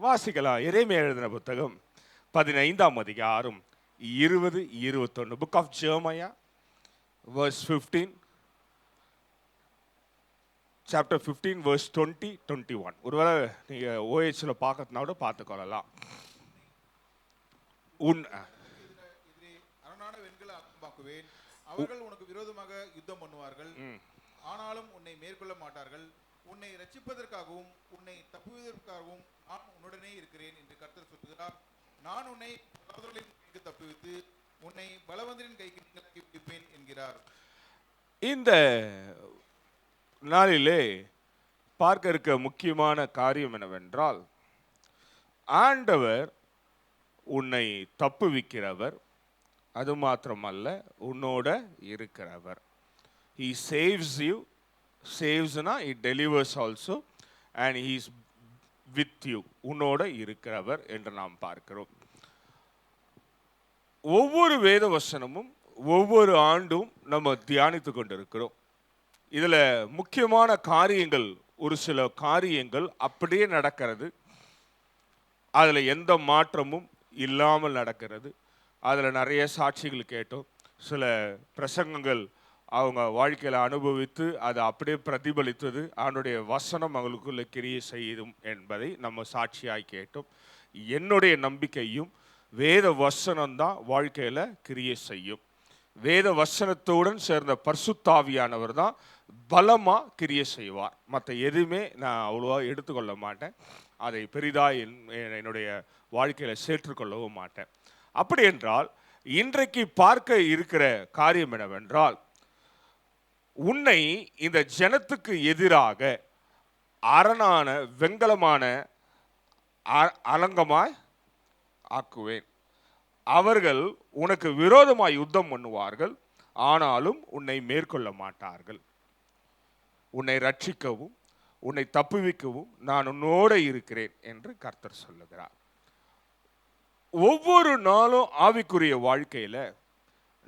வாசிக்கலாம். எரேமியா எழுதின புத்தகம் 15ஆம் அதிகாரம் 20-21. Book of Jeremiah verse 15, chapter 15 verse 20-21. ஒருவேளை நீங்க ஓஎச்ல பார்க்கறதுனா கூட பார்த்துக்கொள்ளலாம். அரணான வெண்கல ஆக்குவேன், அவர்கள் உனக்கு விரோதமாக யுத்தம் பண்ணுவார்கள், ஆனாலும் உன்னை மேற்கொள்ள மாட்டார்கள். உன்னை ரட்சிப்பதற்காகவும் உன்னை தப்புவதற்காகவும் நான் உன்னுடனே இருக்கிறேன் என்று கர்த்தர் சொல்கிறார். நான் உன்னை சகோதரர்களின் கைக்கு தப்புவித்து உன்னை பலவந்தரின் கைக்கு நீங்களாக்கி விடுப்பேன் என்கிறார். இந்த நாளிலே பார்க்க இருக்க முக்கியமான காரியம் என்னவென்றால், ஆண்டவர் உன்னை தப்புவிக்கிறவர், அது மாத்திரமல்ல உன்னோட இருக்கிறவர். He saves you. Savesனா he delivers also, and he is with you. உன்னோட இருக்கிறவர் என்று நாம் பார்க்கிறோம். ஒவ்வொரு வேத வசனமும் ஒவ்வொரு ஆண்டும் நம்ம தியானித்து கொண்டிருக்கிறோம். இதுல முக்கியமான காரியங்கள், ஒரு சில காரியங்கள் அப்படியே நடக்கிறது, அதுல எந்த மாற்றமும் இல்லாமல் நடக்கிறது. அதில் நிறைய சாட்சிகள் கேட்டோம். சில பிரசங்கங்கள் அவங்க வாழ்க்கையில் அனுபவித்து அதை அப்படியே பிரதிபலித்தது, அவனுடைய வசனம் அவங்களுக்குள்ள கிரியை செய்யும் என்பதை நம்ம சாட்சியாய் கேட்டோம். என்னுடைய நம்பிக்கையும் வேத வசனம்தான் வாழ்க்கையில் கிரியை செய்யும். வேத வசனத்துடன் சேர்ந்த பரிசுத்தாவியானவர் தான் பலமாக கிரியை செய்வார். மற்ற எதுவுமே நான் அவ்வளோவா எடுத்துக்கொள்ள மாட்டேன், அதை பெரிதாக என்னுடைய வாழ்க்கையில் சேர்த்துக்கொள்ளவும் மாட்டேன். அப்படி என்றால் இன்றைக்கு பார்க்க இருக்கிற காரியம் என்னவென்றால், உன்னை இந்த ஜனத்துக்கு எதிராக அரணான வெண்கலமான அலங்கமாய் ஆக்குவேன். அவர்கள் உனக்கு விரோதமாய் யுத்தம் பண்ணுவார்கள், ஆனாலும் உன்னை மேற்கொள்ள மாட்டார்கள். உன்னை ரட்சிக்கவும் உன்னை தப்புவிக்கவும் நான் உன்னோட இருக்கிறேன் என்று கர்த்தர் சொல்லுகிறார். ஒவ்வொரு நாளும் ஆவிக்குரிய வாழ்க்கையில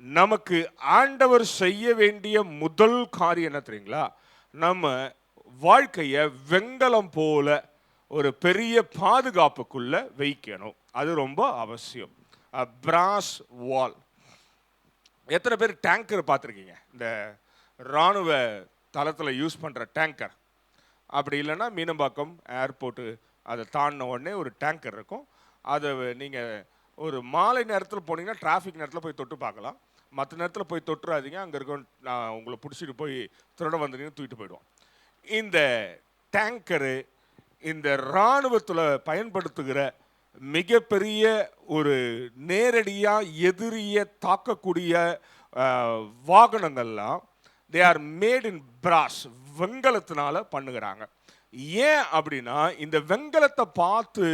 நமக்கு ஆண்டவர் செய்ய வேண்டிய முதல் காரியம் என்ன தெரியுங்களா? நம்ம வாழ்க்கைய வெண்கலம் போல ஒரு பெரிய பாதுகாப்புக்குள்ள வைக்கணும். அது ரொம்ப அவசியம். பிராஸ் வால். எத்தனை பேர் டேங்கர் பார்த்துருக்கீங்க? இந்த இராணுவ தளத்தில் யூஸ் பண்ணுற டேங்கர். அப்படி இல்லைன்னா மீனம்பாக்கம் ஏர்போர்ட்டு அதை தாண்டின உடனே ஒரு டேங்கர் இருக்கும். அதை நீங்கள் ஒரு மாலை நேரத்தில் போனீங்கன்னா டிராஃபிக் நேரத்தில் போய் தொட்டு பார்க்கலாம். மற்ற நேரத்தில் போய் தொட்டுறாதீங்க, அங்கே இருக்க நான் உங்களை பிடிச்சிட்டு போய் திருட வந்தீங்கன்னு தூக்கிட்டு போயிடுவோம். இந்த டேங்கரு இந்த இராணுவத்தில் பயன்படுத்துகிற மிகப்பெரிய ஒரு நேரடியாக எதிரியை தாக்கக்கூடிய வாகனங்கள்லாம் தே ஆர் மேட் இன் பிராஸ், வெண்கலத்தினால பண்ணுகிறாங்க. ஏன் அப்படின்னா, இந்த வெண்கலத்தை பார்த்து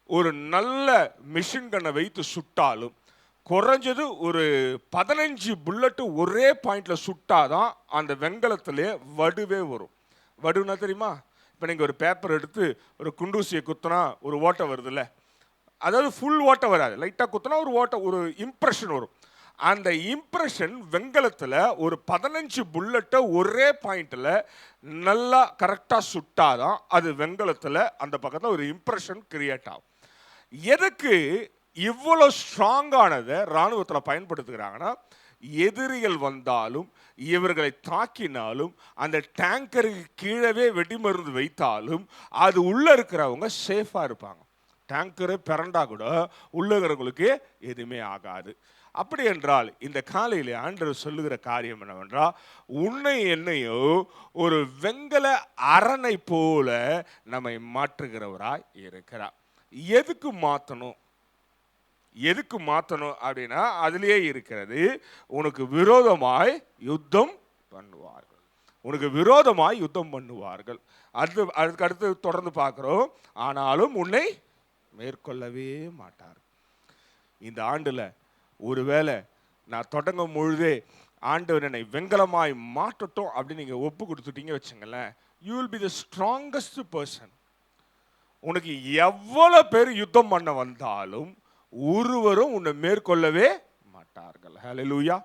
ஒரு நல்ல மிஷின் கண்ணை வைத்து சுட்டாலும் குறைஞ்சது ஒரு 15 புல்லட்டு ஒரே பாயிண்ட்ல சுட்டாதான் அந்த வெண்கலத்திலே வடுவே வரும். வடுனா தெரியுமா? இப்போ நீங்கள் ஒரு பேப்பர் எடுத்து ஒரு குண்டூசியை குத்துனா ஒரு ஓட்டை வருதுல்ல, அதாவது ஃபுல் ஓட்டை வராது, லைட்டாக குத்துனா ஒரு ஓட்டை, ஒரு இம்ப்ரெஷன் வரும். அந்த இம்ப்ரெஷன் வெண்கலத்தில் ஒரு 15 புல்லட்டை ஒரே பாயிண்டில் நல்லா கரெக்டாக சுட்டாதான் அது வெண்கலத்தில் அந்த பக்கத்தில் ஒரு இம்ப்ரெஷன் கிரியேட் ஆகும். எதுக்கு இவ்வளோ ஸ்ட்ராங்கானதை இராணுவத்தில் பயன்படுத்துகிறாங்கன்னா, எதிரிகள் வந்தாலும் இவர்களை தாக்கினாலும் அந்த டேங்கருக்கு கீழவே வெடிமருந்து வைத்தாலும் அது உள்ளே இருக்கிறவங்க சேஃபாக இருப்பாங்க. டேங்கரு பிறண்டா கூட உள்ளே இருக்கிறவங்களுக்கு எதுவுமே ஆகாது. அப்படி என்றால் இந்த காலையில் ஆண்டவர் சொல்லுகிற காரியம் என்னவென்றால், உன்னை என்னையோ ஒரு வெண்கல அரணை போல நம்மை மாற்றுகிறவராய் இருக்கிறார். எதுக்கு மாற்றணும்? எதுக்கு மாற்றணும் அப்படின்னா, அதுலேயே இருக்கிறது, உனக்கு விரோதமாய் யுத்தம் பண்ணுவார்கள். உனக்கு விரோதமாய் யுத்தம் பண்ணுவார்கள். அதுக்கு அடுத்து தொடர்ந்து பார்க்குறோம், ஆனாலும் உன்னை மேற்கொள்ளவே மாட்டார். இந்த ஆண்டில் ஒருவேளை நான் தொடங்கும் பொழுதே ஆண்டவர் என்னை வெண்கலமாய் மாற்றட்டும் அப்படின்னு நீங்கள் ஒப்பு கொடுத்துட்டீங்க வச்சுங்களேன், you will be the strongest person. உனக்கு எவ்வளோ பேர் யுத்தம் பண்ண வந்தாலும் ஒருவரும் உன்னை மேற்கொள்ளவே மாட்டார்கள். ஹல்லேலூயா.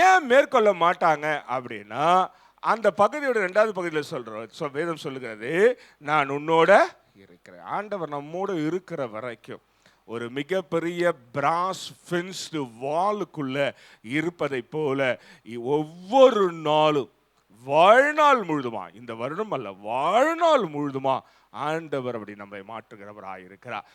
ஏன் மேற்கொள்ள மாட்டாங்க அப்படின்னா, அந்த பகுதியோட 2வது பகுதியில் வேதம் சொல்லுகிறது, நான் உன்னோட இருக்கிறார். ஆண்டவர் நம்மோடு இருக்கிற வரைக்கும் ஒரு மிகப்பெரிய பிராஸ் ஃபென்ஸ்டு வாலுக்குள்ள இருப்பதை போல ஒவ்வொரு நாளும் வாழ்நாள் முழுதுமா, இந்த வருடம் அல்ல, வாழ்நாள் முழுதுமா ஆண்டவர் அப்படி நம்மை மாற்றுகிறவராக இருக்கிறார்.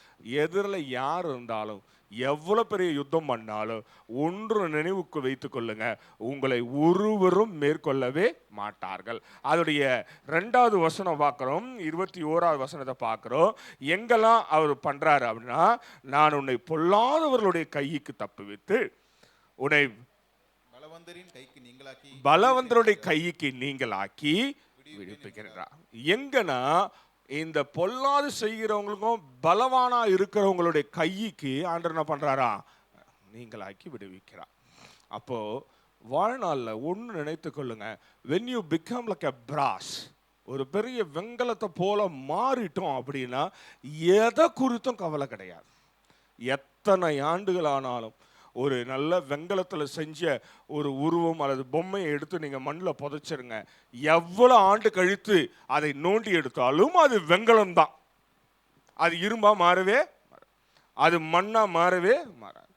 எதிரில் யார் இருந்தாலும் எவ்வளவு பெரிய யுத்தம் பண்ணாலும் ஒன்று நினைவுக்கு வைத்துக் கொள்ளுங்க, உங்களை ஒருவரும் மேற்கொள்ளவே மாட்டார்கள். அதோடைய 2வது வசனம் பார்க்கிறோம், 21வது வசனத்தை பார்க்கிறோம். எங்கெல்லாம் அவர் பண்றாரு அப்படின்னா, நான் உன்னை பொல்லாதவர்களுடைய கைக்கு தப்புவித்து உன்னை பலவந்தருடைய கைக்கு நீங்களாக்கி விடுவிக்கிறார். எங்கன்னா இந்த பொல்லாது செய்கிறவங்களுக்கும் பலவானா இருக்கிறவங்களுடைய கைக்கு ஆண்டவர் என்ன பண்றாரா, நீங்களாக்கி விடுவிக்கிறார். அப்போ வாழ்நாளில் ஒன்று நினைத்து கொள்ளுங்க, when you become like a brass, ஒரு பெரிய வெங்கலத்தை போல மாறிட்டோம் அப்படின்னா எதை குறித்தும் கவலை கிடையாது. எத்தனை ஆண்டுகள் ஆனாலும் ஒரு நல்ல வெங்கலத்தில் செஞ்ச ஒரு உருவம் அல்லது பொம்மையை எடுத்து நீங்கள் மண்ணில் புதைச்சிருங்க, எவ்வளோ ஆண்டு கழித்து அதை நோண்டி எடுத்தாலும் அது வெங்கலம் தான். அது இரும்பா மாறவே, அது மண்ணா மாறவே மாறாது.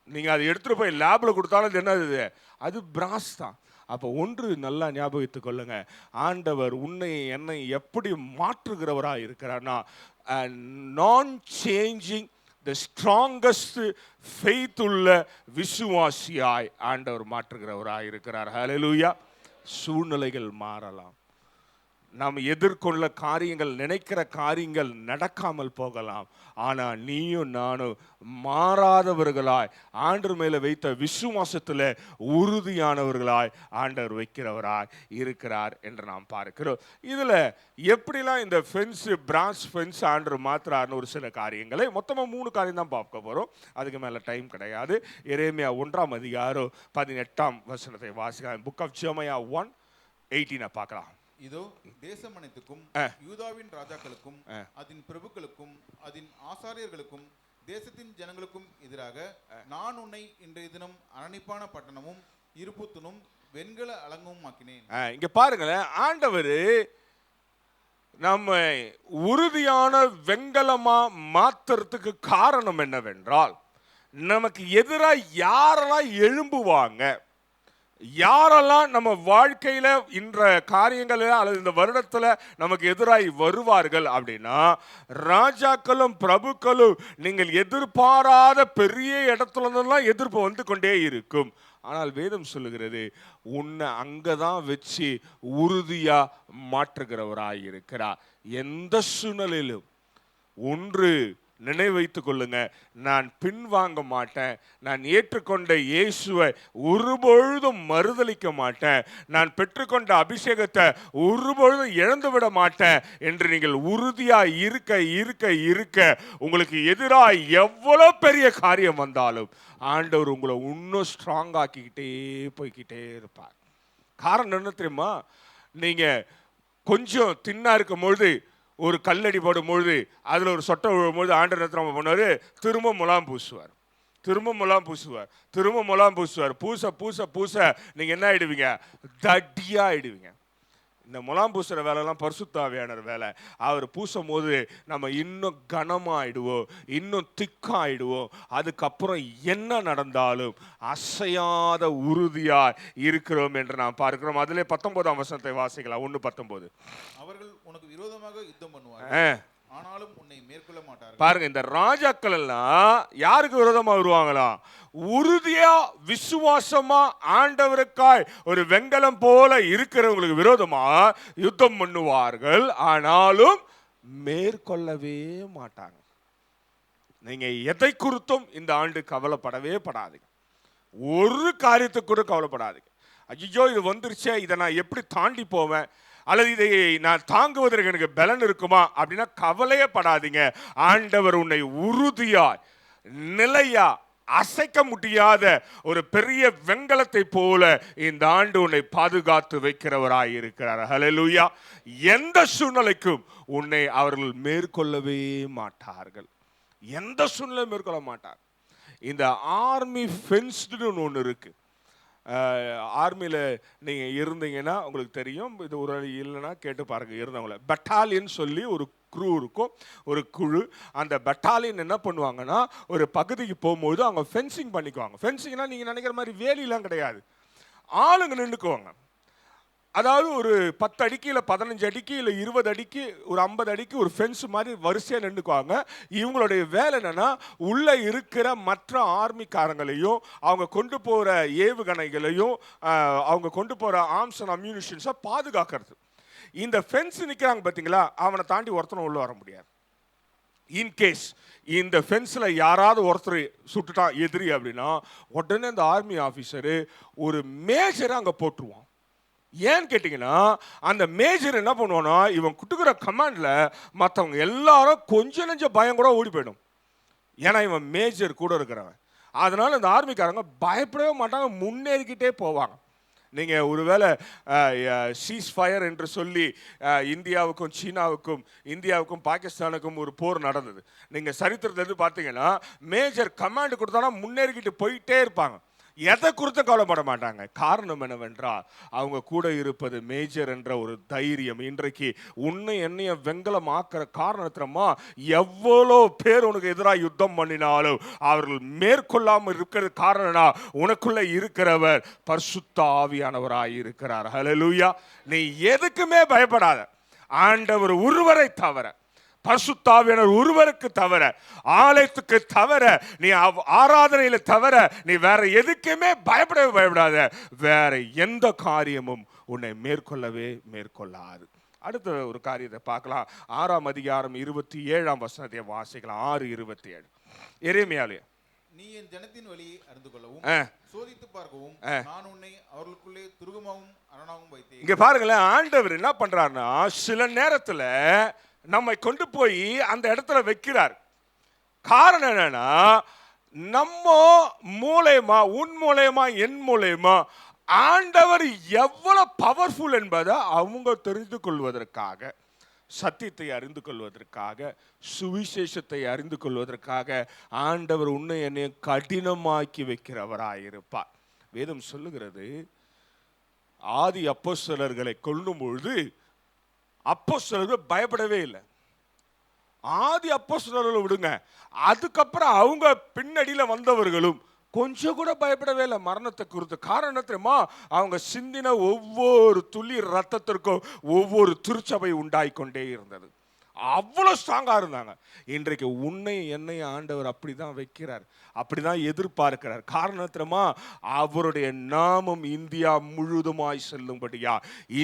நீங்கள் அதை எடுத்துகிட்டு போய் லேபில் கொடுத்தாலும் அது என்னது, அது பிராஸ் தான். அப்போ ஒன்று நல்லா ஞாபகத்துக் கொள்ளுங்க, ஆண்டவர் உன்னை என்னை எப்படி மாற்றுகிறவராக இருக்கிறார்னா, நான் சேஞ்சிங் the strongest faith உள்ள விசுவாசியாய் ஆண்டவர் மாற்றுகிறவராய் இருக்கிறார். ஹல்லேலூயா. சூழ்நிலைகள் மாறலாம், நாம் எதிர்கொள்ள காரியங்கள், நினைக்கிற காரியங்கள் நடக்காமல் போகலாம். ஆனால் நீயும் நானும் மாறாதவர்களாய் ஆண்டவர் மேல வைத்த விசுவாசத்தில் உறுதியானவர்களாய் ஆண்டவர் வைக்கிறவராய் இருக்கிறார் என்று நாம் பார்க்கிறோம். இதுல எப்படிலாம் இந்த ஃபென்ஸ், பிராஸ் ஃபென்ஸ் ஆண்டவர் மாத்துறாருன்னு ஒரு சில காரியங்களை மொத்தமாக 3 காரியம் தான் பார்க்க போறோம். அதுக்கு மேல டைம் கிடையாது. எரேமியா 1ஆம் அதிகாரம் 18ஆம் வசனத்தை வாசிக்கலாம். புக் ஆஃப் ஜெரமியா 1:18 பார்க்கலாம். இதோ தேசம் அனைத்துக்கும் யூதாவின் ராஜாக்களுக்கும் அதன் பிரபுக்களுக்கும் அதன் ஆசாரியர்களுக்கும் தேசத்தின் ஜனங்களுக்கும் எதிராக நான் உன்னை இன்றைய தினம் அரணிப்பான பட்டணமும் இருப்புத்துணும் வெண்கல அலங்கும் ஆக்கினேன். இங்க பாருங்களேன், ஆண்டவர் நம்ம உறுதியான வெண்கலமா மாத்துறதுக்கு காரணம் என்னவென்றால், நமக்கு எதிராக யாரெல்லாம் எழும்புவாங்க, யாரெல்லாம் நம்ம வாழ்க்கையில இன்ற காரியங்கள் அல்லது இந்த வருடத்துல நமக்கு எதிராய் வருவார்கள் அப்படின்னா, ராஜாக்களும் பிரபுக்களும் நீங்கள் எதிர்பாராத பெரிய இடத்துல இருந்தெல்லாம் எதிர்ப்பு வந்து கொண்டே இருக்கும். ஆனால் வேதம் சொல்லுகிறது, உன்னை அங்கதான் வச்சு உறுதியா மாற்றுகிறவராய் இருக்கிறார். எந்த சூழ்நிலையிலும் ஒன்று நினைவு வைத்துக் கொள்ளுங்க, நான் பின்வாங்க மாட்டேன், நான் ஏற்றுக்கொண்ட இயேசுவை ஒருபொழுதும் மறுதலிக்க மாட்டேன், நான் பெற்றுக்கொண்ட அபிஷேகத்தை ஒருபொழுதும் இழந்து விட மாட்டேன் என்று நீங்கள் உறுதியா இருக்க இருக்க இருக்க உங்களுக்கு எதிராக எவ்வளவு பெரிய காரியம் வந்தாலும் ஆண்டவர் உங்களை இன்னும் ஸ்ட்ராங் ஆக்கிக்கிட்டே போய்கிட்டே இருப்பார். காரணம் என்ன தெரியுமா, நீங்க கொஞ்சம் தின்னா இருக்கும் பொழுது ஒரு கல்லடி போடும்பொழுது அதில் ஒரு சொட்டை விழும்பொழுது ஆண்டவர் என்ன பண்ணுவார், திரும்ப முலாம் பூசுவார், திரும்ப முலாம் பூசுவார், திரும்ப முலாம் பூசுவார். பூச பூச பூச நீங்கள் என்ன ஆயிடுவீங்க, தட்டியாக ஆயிடுவீங்க. இந்த முலாம் பூசுகிற வேலைலாம் பரிசுத்த ஆவியானவர் வேலை. அவர் பூசும் போது நம்ம இன்னும் கனமாயிடுவோம், இன்னும் திக்காயிடுவோம். அதுக்கப்புறம் என்ன நடந்தாலும் அசையாத உறுதியா இருக்கிறோம் என்று நாம் பார்க்கிறோம். அதிலே 19ஆம் வசனத்தை வாசிக்கலாம். 1:19. அவர்கள் உனக்கு விரோதமாக யுத்தம் பண்ணுவார்கள், ஆனாலும் உன்னை மேற்கொள்ள மாட்டார்கள். பாருங்க, இந்த ராஜாக்கள் எல்லாம் யாருக்கு விரோதமா வருவாங்களா, உறுதியா விசுவாசமா ஆண்டவருக்காய் ஒரு வெங்கலம் போல இருக்கிறவங்களுக்கு விரோதமா யுத்தம் பண்ணுவார்கள், ஆனாலும் மேற்கொள்ளவே மாட்டாங்க. நீங்க எதை குறித்தும் இந்த ஆண்டு கவலைப்படவே படாதீங்க, ஒரு காரியத்துக்கு கூட கவலைப்படாதீங்க. ஐயோ இது வந்துருச்சே, இதை நான் எப்படி தாண்டி போவேன், அல்லது இதை நான் தாங்குவதற்கு எனக்கு பலன் இருக்குமா அப்படின்னா கவலையே படாதீங்க. ஆண்டவர் உன்னை உறுதியா நிலையா அசைக்க முடியாத ஒரு பெரிய வெங்கலத்தை போல இந்த ஆண்டு உன்னை பாதுகாத்து வைக்கிறவராய் இருக்கிறார். ஹல்லேலூயா. எந்த சூழ்நிலைக்கும் உன்னை அவர்கள் மேற்கொள்ளவே மாட்டார்கள், எந்த சூழ்நிலையும் மேற்கொள்ள மாட்டார். இந்த ஆர்மி ஃபென்ஸ்டு ஒன்று இருக்கு. ஆர்மியில் நீங்கள் இருந்தீங்கன்னா உங்களுக்கு தெரியும், இது ஒரு இல்லைன்னா கேட்டு பாருங்க இருந்தவங்கள. பெட்டாலியன் சொல்லி ஒரு குரூ இருக்கும், ஒரு குழு. அந்த பெட்டாலியன் என்ன பண்ணுவாங்கன்னா, ஒரு பகுதிக்கு போகும்போது அவங்க ஃபென்சிங் பண்ணிக்குவாங்க. ஃபென்சிங்னா நீங்கள் நினைக்கிற மாதிரி வேலிலாம் கிடையாது, ஆளுங்க நின்றுக்குவாங்க. அதாவது ஒரு 10 அடிக்கு இல்லை 15 அடிக்கு இல்லை 20 அடிக்கு ஒரு 50 அடிக்கு ஒரு ஃபென்ஸ் மாதிரி வரிசையாக நின்றுக்குவாங்க. இவங்களுடைய வேலை என்னன்னா, உள்ளே இருக்கிற மற்ற ஆர்மிக்காரங்களையும் அவங்க கொண்டு போகிற ஏவுகணைகளையும் அவங்க கொண்டு போகிற ஆர்ம்ஸ் அண்ட் அம்யூனிஷன்ஸை பாதுகாக்கிறது. இந்த ஃபென்ஸ் நிற்கிறாங்க பார்த்தீங்களா, அவனை தாண்டி ஒருத்தனை உள்ளே வர முடியாது. இன்கேஸ் இந்த ஃபென்ஸில் யாராவது ஒருத்தர் சுட்டுட்டான் எதிரி அப்படின்னா, உடனே அந்த ஆர்மி ஆஃபீஸரு ஒரு மேஜரை அங்கே போட்டுருவான். ஏன்னு கேட்டிங்கன்னா, அந்த மேஜர் என்ன பண்ணுவான்னா, இவன் குட்டுக்கிற கமாண்டில் மற்றவங்க எல்லாரும் கொஞ்சம் நெஞ்ச பயம் கூட ஓடி போயிடும். ஏன்னா இவன் மேஜர் கூட இருக்கிறவன். அதனால் இந்த ஆர்மிக்காரங்க பயப்படவே மாட்டாங்க, முன்னேறிக்கிட்டே போவாங்க. நீங்கள் ஒருவேளை சீஸ் ஃபயர் என்று சொல்லி இந்தியாவுக்கும் சீனாவுக்கும் இந்தியாவுக்கும் பாகிஸ்தானுக்கும் ஒரு போர் நடந்தது. நீங்கள் சரித்திரத்துலேருந்து பார்த்தீங்கன்னா, மேஜர் கமாண்டு கொடுத்தானா முன்னேறிக்கிட்டு போயிட்டே இருப்பாங்க, எதை குறித்து கவலைப்பட மாட்டாங்க. காரணம் என்னவென்றால், அவங்க கூட இருப்பது மேஜர் என்ற ஒரு தைரியம். இன்றைக்கு உன்னை என்னைய வெங்கலமாக்குற காரணத்தினமா எவ்வளோ பேர் உனக்கு எதிராக யுத்தம் பண்ணினாலும் அவர்கள் மேற்கொள்ளாமல் இருக்கிறது காரணம்னா, உனக்குள்ள இருக்கிறவர் பரிசுத்த ஆவியானவராய் இருக்கிறார். ஹல்லேலூயா. நீ எதுக்குமே பயப்படாத. ஆண்டவர் ஒருவரை தவிர, பரிசுத்த ஆவியானவர் ஒருவருக்கு தவிர, ஆலயத்துக்கு தவிர, நீ ஆராதனையில தவிர, நீ வேற எதுக்குமே பயப்படாத. வேற எந்த காரியமும் உன்னை மேற்கொள்ளாது. அடுத்த ஒரு காரியத்தை பார்க்கலாம். 6ஆம் அதிகாரம் 27ஆம் வசனத்தை வாசிக்கலாம். 6:27 எரேமியாவிலே, நீ என் ஜனத்தின் வழியை அறிந்து கொள்ளவும் சோதித்து பார்க்கவும் நான் உன்னை அவர்களுக்குள்ளே துருகமாகவும் அரணாகவும் வைத்தேன். இங்க பாருங்களேன், ஆண்டவர் என்ன பண்றாருன்னா, சில நேரத்துல நம்மை கொண்டு போய் அந்த இடத்துல வைக்கிறார். காரணம் என்னன்னா, நம்ம மூலமா, உன் மூலமா, என் மூலமா ஆண்டவர் எவ்வளவு பவர்ஃபுல் என்பதை அவங்க தெரிந்து கொள்வதற்காக, சத்தியத்தை அறிந்து கொள்வதற்காக, சுவிசேஷத்தை அறிந்து கொள்வதற்காக ஆண்டவர் உன்னை என்னை கடினமாக்கி வைக்கிறவராயிருப்பார். வேதம் சொல்லுகிறது, ஆதி அப்போஸ்தலர்களை கொல்லும் பொழுது அப்போஸ்தலர்கள் பயப்படவே இல்லை. ஆதி அப்போஸ்தலர்களை விடுங்க, அதுக்கப்புறம் அவங்க பின்னடியில் வந்தவர்களும் கொஞ்சம் கூட பயப்படவே இல்லை மரணத்தை குறித்து. காரணம் தெரியுமா? அவங்க சிந்தின ஒவ்வொரு துளி ரத்தத்திற்கும் ஒவ்வொரு திருச்சபை உண்டாயிக்கொண்டே இருந்தது. அவ்வளோ ஸ்ட்ராங்காக இருந்தாங்க. இன்றைக்கு உன்னை என்னை ஆண்டவர் அப்படிதான் வைக்கிறார், அப்படிதான் எதிர்பார்க்கிறார். காரணம் தெரியுமா? அவருடைய நாமம் இந்தியா முழுதுமாய் செல்லும்படியா,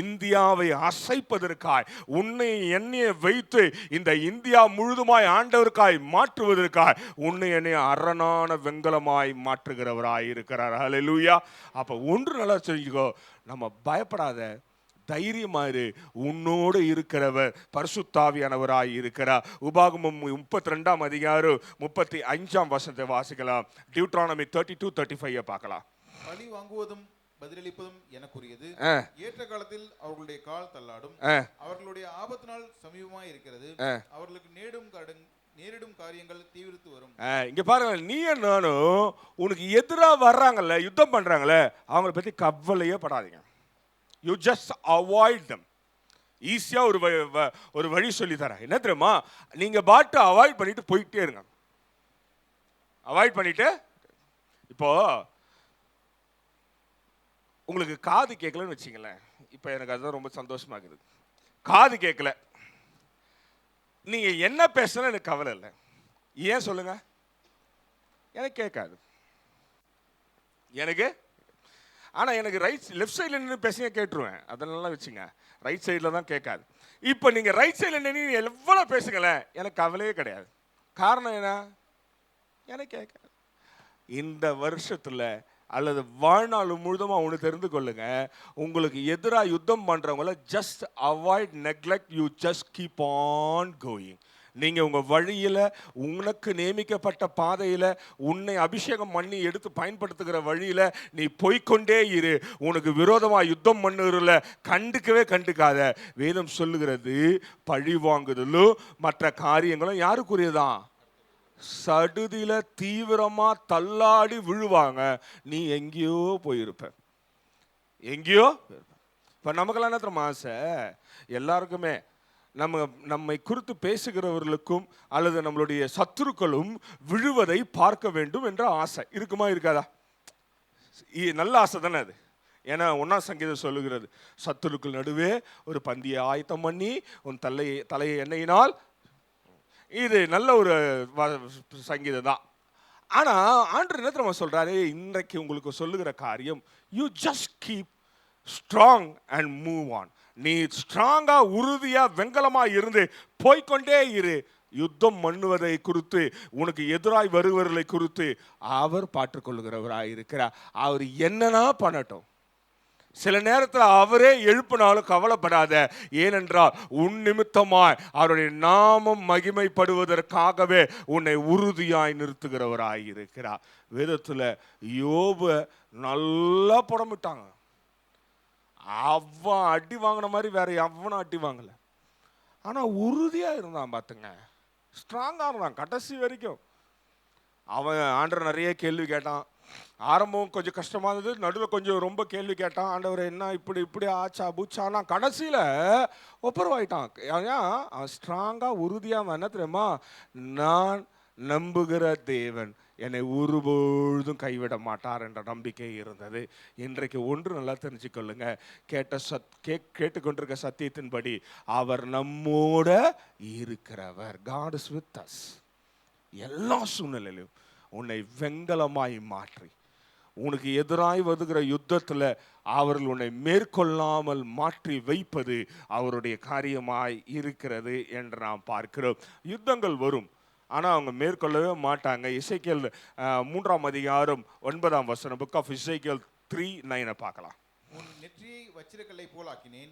இந்தியாவை அசைப்பதற்காய், உன்னை என்னையை வைத்து இந்த இந்தியா முழுதுமாய் ஆண்டவருக்காய் மாற்றுவதற்காய் உன்னை என்னை அரணான வெங்கலமாய் மாற்றுகிறவராய் இருக்கிறார். ஹல்லேலூயா. அப்போ ஒன்று நல்லா தெரிஞ்சுக்கோ, நம்ம பயப்படாத, தைரியமாயிரு. உன்னோடு இருக்கிறவர் பரிசுத்த ஆவியானவராய் இருக்கிறார். உபாகமம் 32ஆம் அதிகாரம் 35ஆம் வசனத்தை வாசிக்கலாம். டியூட்ரானமி 32:35 பார்க்கலாம். பழி வாங்குவதும் பதிலளிப்பதும் எனக்குரியது. ஏற்ற காலத்தில் அவர்களுடைய கால் தள்ளாடும். அவர்களுடைய ஆபத்து நாள் சமீபமாய் இருக்கிறது. அவர்களுக்கு நேரிடும் காரியங்கள் தீவிரத்து வரும். இங்க பாருங்க, நீ நானும் உனக்கு எதிராக வர்றாங்கல்ல, யுத்தம் பண்றாங்கல்ல, அவங்கள பத்தி கவலையே படாதீங்க. You just avoid them. ஈஸியா ஒரு வழி சொல்லி தரேன். என்ன தெரியுமா? நீங்க பாட்டு அவாய்ட் பண்ணிட்டு போயிட்டே இருங்க. அவாய்ட் பண்ணிட்டு, இப்போ உங்களுக்கு காது கேட்கலன்னு வச்சுங்களேன். இப்போ எனக்கு அதுதான் ரொம்ப சந்தோஷமா இருக்குது. காது கேட்கல, நீங்க என்ன பேசுனா எனக்கு கவலை இல்லை. ஏன் சொல்லுங்க? எனக்கு கேட்காது. எனக்கு ஆனால் எனக்கு லெஃப்ட் சைடில் நின்று பேசுங்க கேட்டுருவேன். அதனால வச்சுங்க, ரைட் சைடில் தான் கேட்காது. இப்போ நீங்கள் ரைட் சைடில் நின்று எவ்வளோ பேசுங்களேன், எனக்கு கவலையே கிடையாது. காரணம் என்ன? எனக்கு கேட்காது. இந்த வருஷத்தில் அல்லது வாழ்நாள் முழுதுமா ஒன்று தெரிந்து கொள்ளுங்க, உங்களுக்கு எதிராக யுத்தம் பண்ணுறவங்கள just avoid, neglect, you just keep on going. நீங்கள் உங்கள் வழியில், உனக்கு நியமிக்கப்பட்ட பாதையில், உன்னை அபிஷேகம் பண்ணி எடுத்து பயன்படுத்துகிற வழியில் நீ போய்கொண்டே இரு. உனக்கு விரோதமாக யுத்தம் பண்ணுறல கண்டுக்காத. வேதம் சொல்லுகிறது, பழி வாங்குதலும் மற்ற காரியங்களும் யாருக்குரியதான்? சடுதியில் தீவிரமாக தள்ளாடி விழுவாங்க, நீ எங்கேயோ போயிருப்ப. எங்கேயோ. இப்போ நமக்கெல்லாம் என்ன தெரியுமா ஆசை? எல்லாருக்குமே நம்மை குறித்து பேசுகிறவர்களுக்கும் அல்லது நம்மளுடைய சத்துருக்களும் விழுவதை பார்க்க வேண்டும் என்ற ஆசை இருக்குமா இருக்காதா? நல்ல ஆசை தானே அது. ஏன்னா 1 சங்கீதம் சொல்லுகிறது, சத்துருக்கள் நடுவே ஒரு பந்தியை ஆயத்தம் பண்ணி உன் தலையை எண்ணெயினால். இது நல்ல ஒரு சங்கீதம் தான். ஆனா ஆண்டவர் என்ன தெரியுமா சொல்றாரு? இன்றைக்கு உங்களுக்கு சொல்லுகிற காரியம், you just keep strong and move on. நீ ஸ்ட்ராங்கா, உறுதியா, வெங்கலமா இருந்து போய்கொண்டே இரு. யுத்தம் பண்ணுவதை குறித்து, உனக்கு எதிராய் வருவர்களை குறித்து அவர் பாற்றுக்கொள்ளுகிறவராய் இருக்கிறார். அவர் என்னன்னா பண்ணட்டும். சில நேரத்தில் அவரே எழுப்பினாலும் கவலைப்படாத. ஏனென்றால் உன் நிமித்தமாய் அவருடைய நாமம் மகிமைப்படுவதற்காகவே உன்னை உறுதியாய் நிறுத்துகிறவராய் இருக்கிறார். வேதத்தில் யோபு நல்லா புடமிட்டாங்க. அவன் அடி வாங்கின மாதிரி வேற எவனும் அடி வாங்கல. ஆனா உறுதியா இருந்தான். பார்த்துங்க, ஸ்ட்ராங்கா இருந்தான் கடைசி வரைக்கும். அவன் ஆண்டவர் நிறைய கேள்வி கேட்டான். ஆரம்பம் கொஞ்சம் கஷ்டமா இருந்தது, நடுவில் கொஞ்சம் ரொம்ப கேள்வி கேட்டான். ஆண்டவர் என்ன இப்படி ஆச்சா பூச்சானா, கடைசியில் ஒப்புரவாயிட்டான். ஏன்? அவன் ஸ்ட்ராங்கா உறுதியா என்ன தெரியுமா? நான் நம்புகிற தேவன் என்னை ஒருபொழுதும் கைவிட மாட்டார் என்ற நம்பிக்கை இருந்தது. இன்றைக்கு ஒன்று நல்லா தெரிஞ்சுக்கொள்ளுங்க, கேட்டுக்கொண்டிருக்க சத்தியத்தின்படி அவர் நம்மோட இருக்கிறவர். God is with us. எல்லா சூழ்நிலையிலும் உன்னை வெங்கலமாய் மாற்றி, உனக்கு எதிராய் வருகிற யுத்தத்தில் அவர்கள் உன்னை மேற்கொள்ளாமல் மாற்றி வைப்பது அவருடைய காரியமாய் இருக்கிறது என்று நாம் பார்க்கிறோம். யுத்தங்கள் வரும், ஆனால் அவங்க மேற்கொள்ளவே மாட்டாங்க. எசேக்கியேல் 3:9 புக் ஆஃப் எசேக்கியேல் 3:9 பார்க்கலாம். உன் நெற்றியை வச்சிரக்கல்லை போல் ஆக்கினேன்,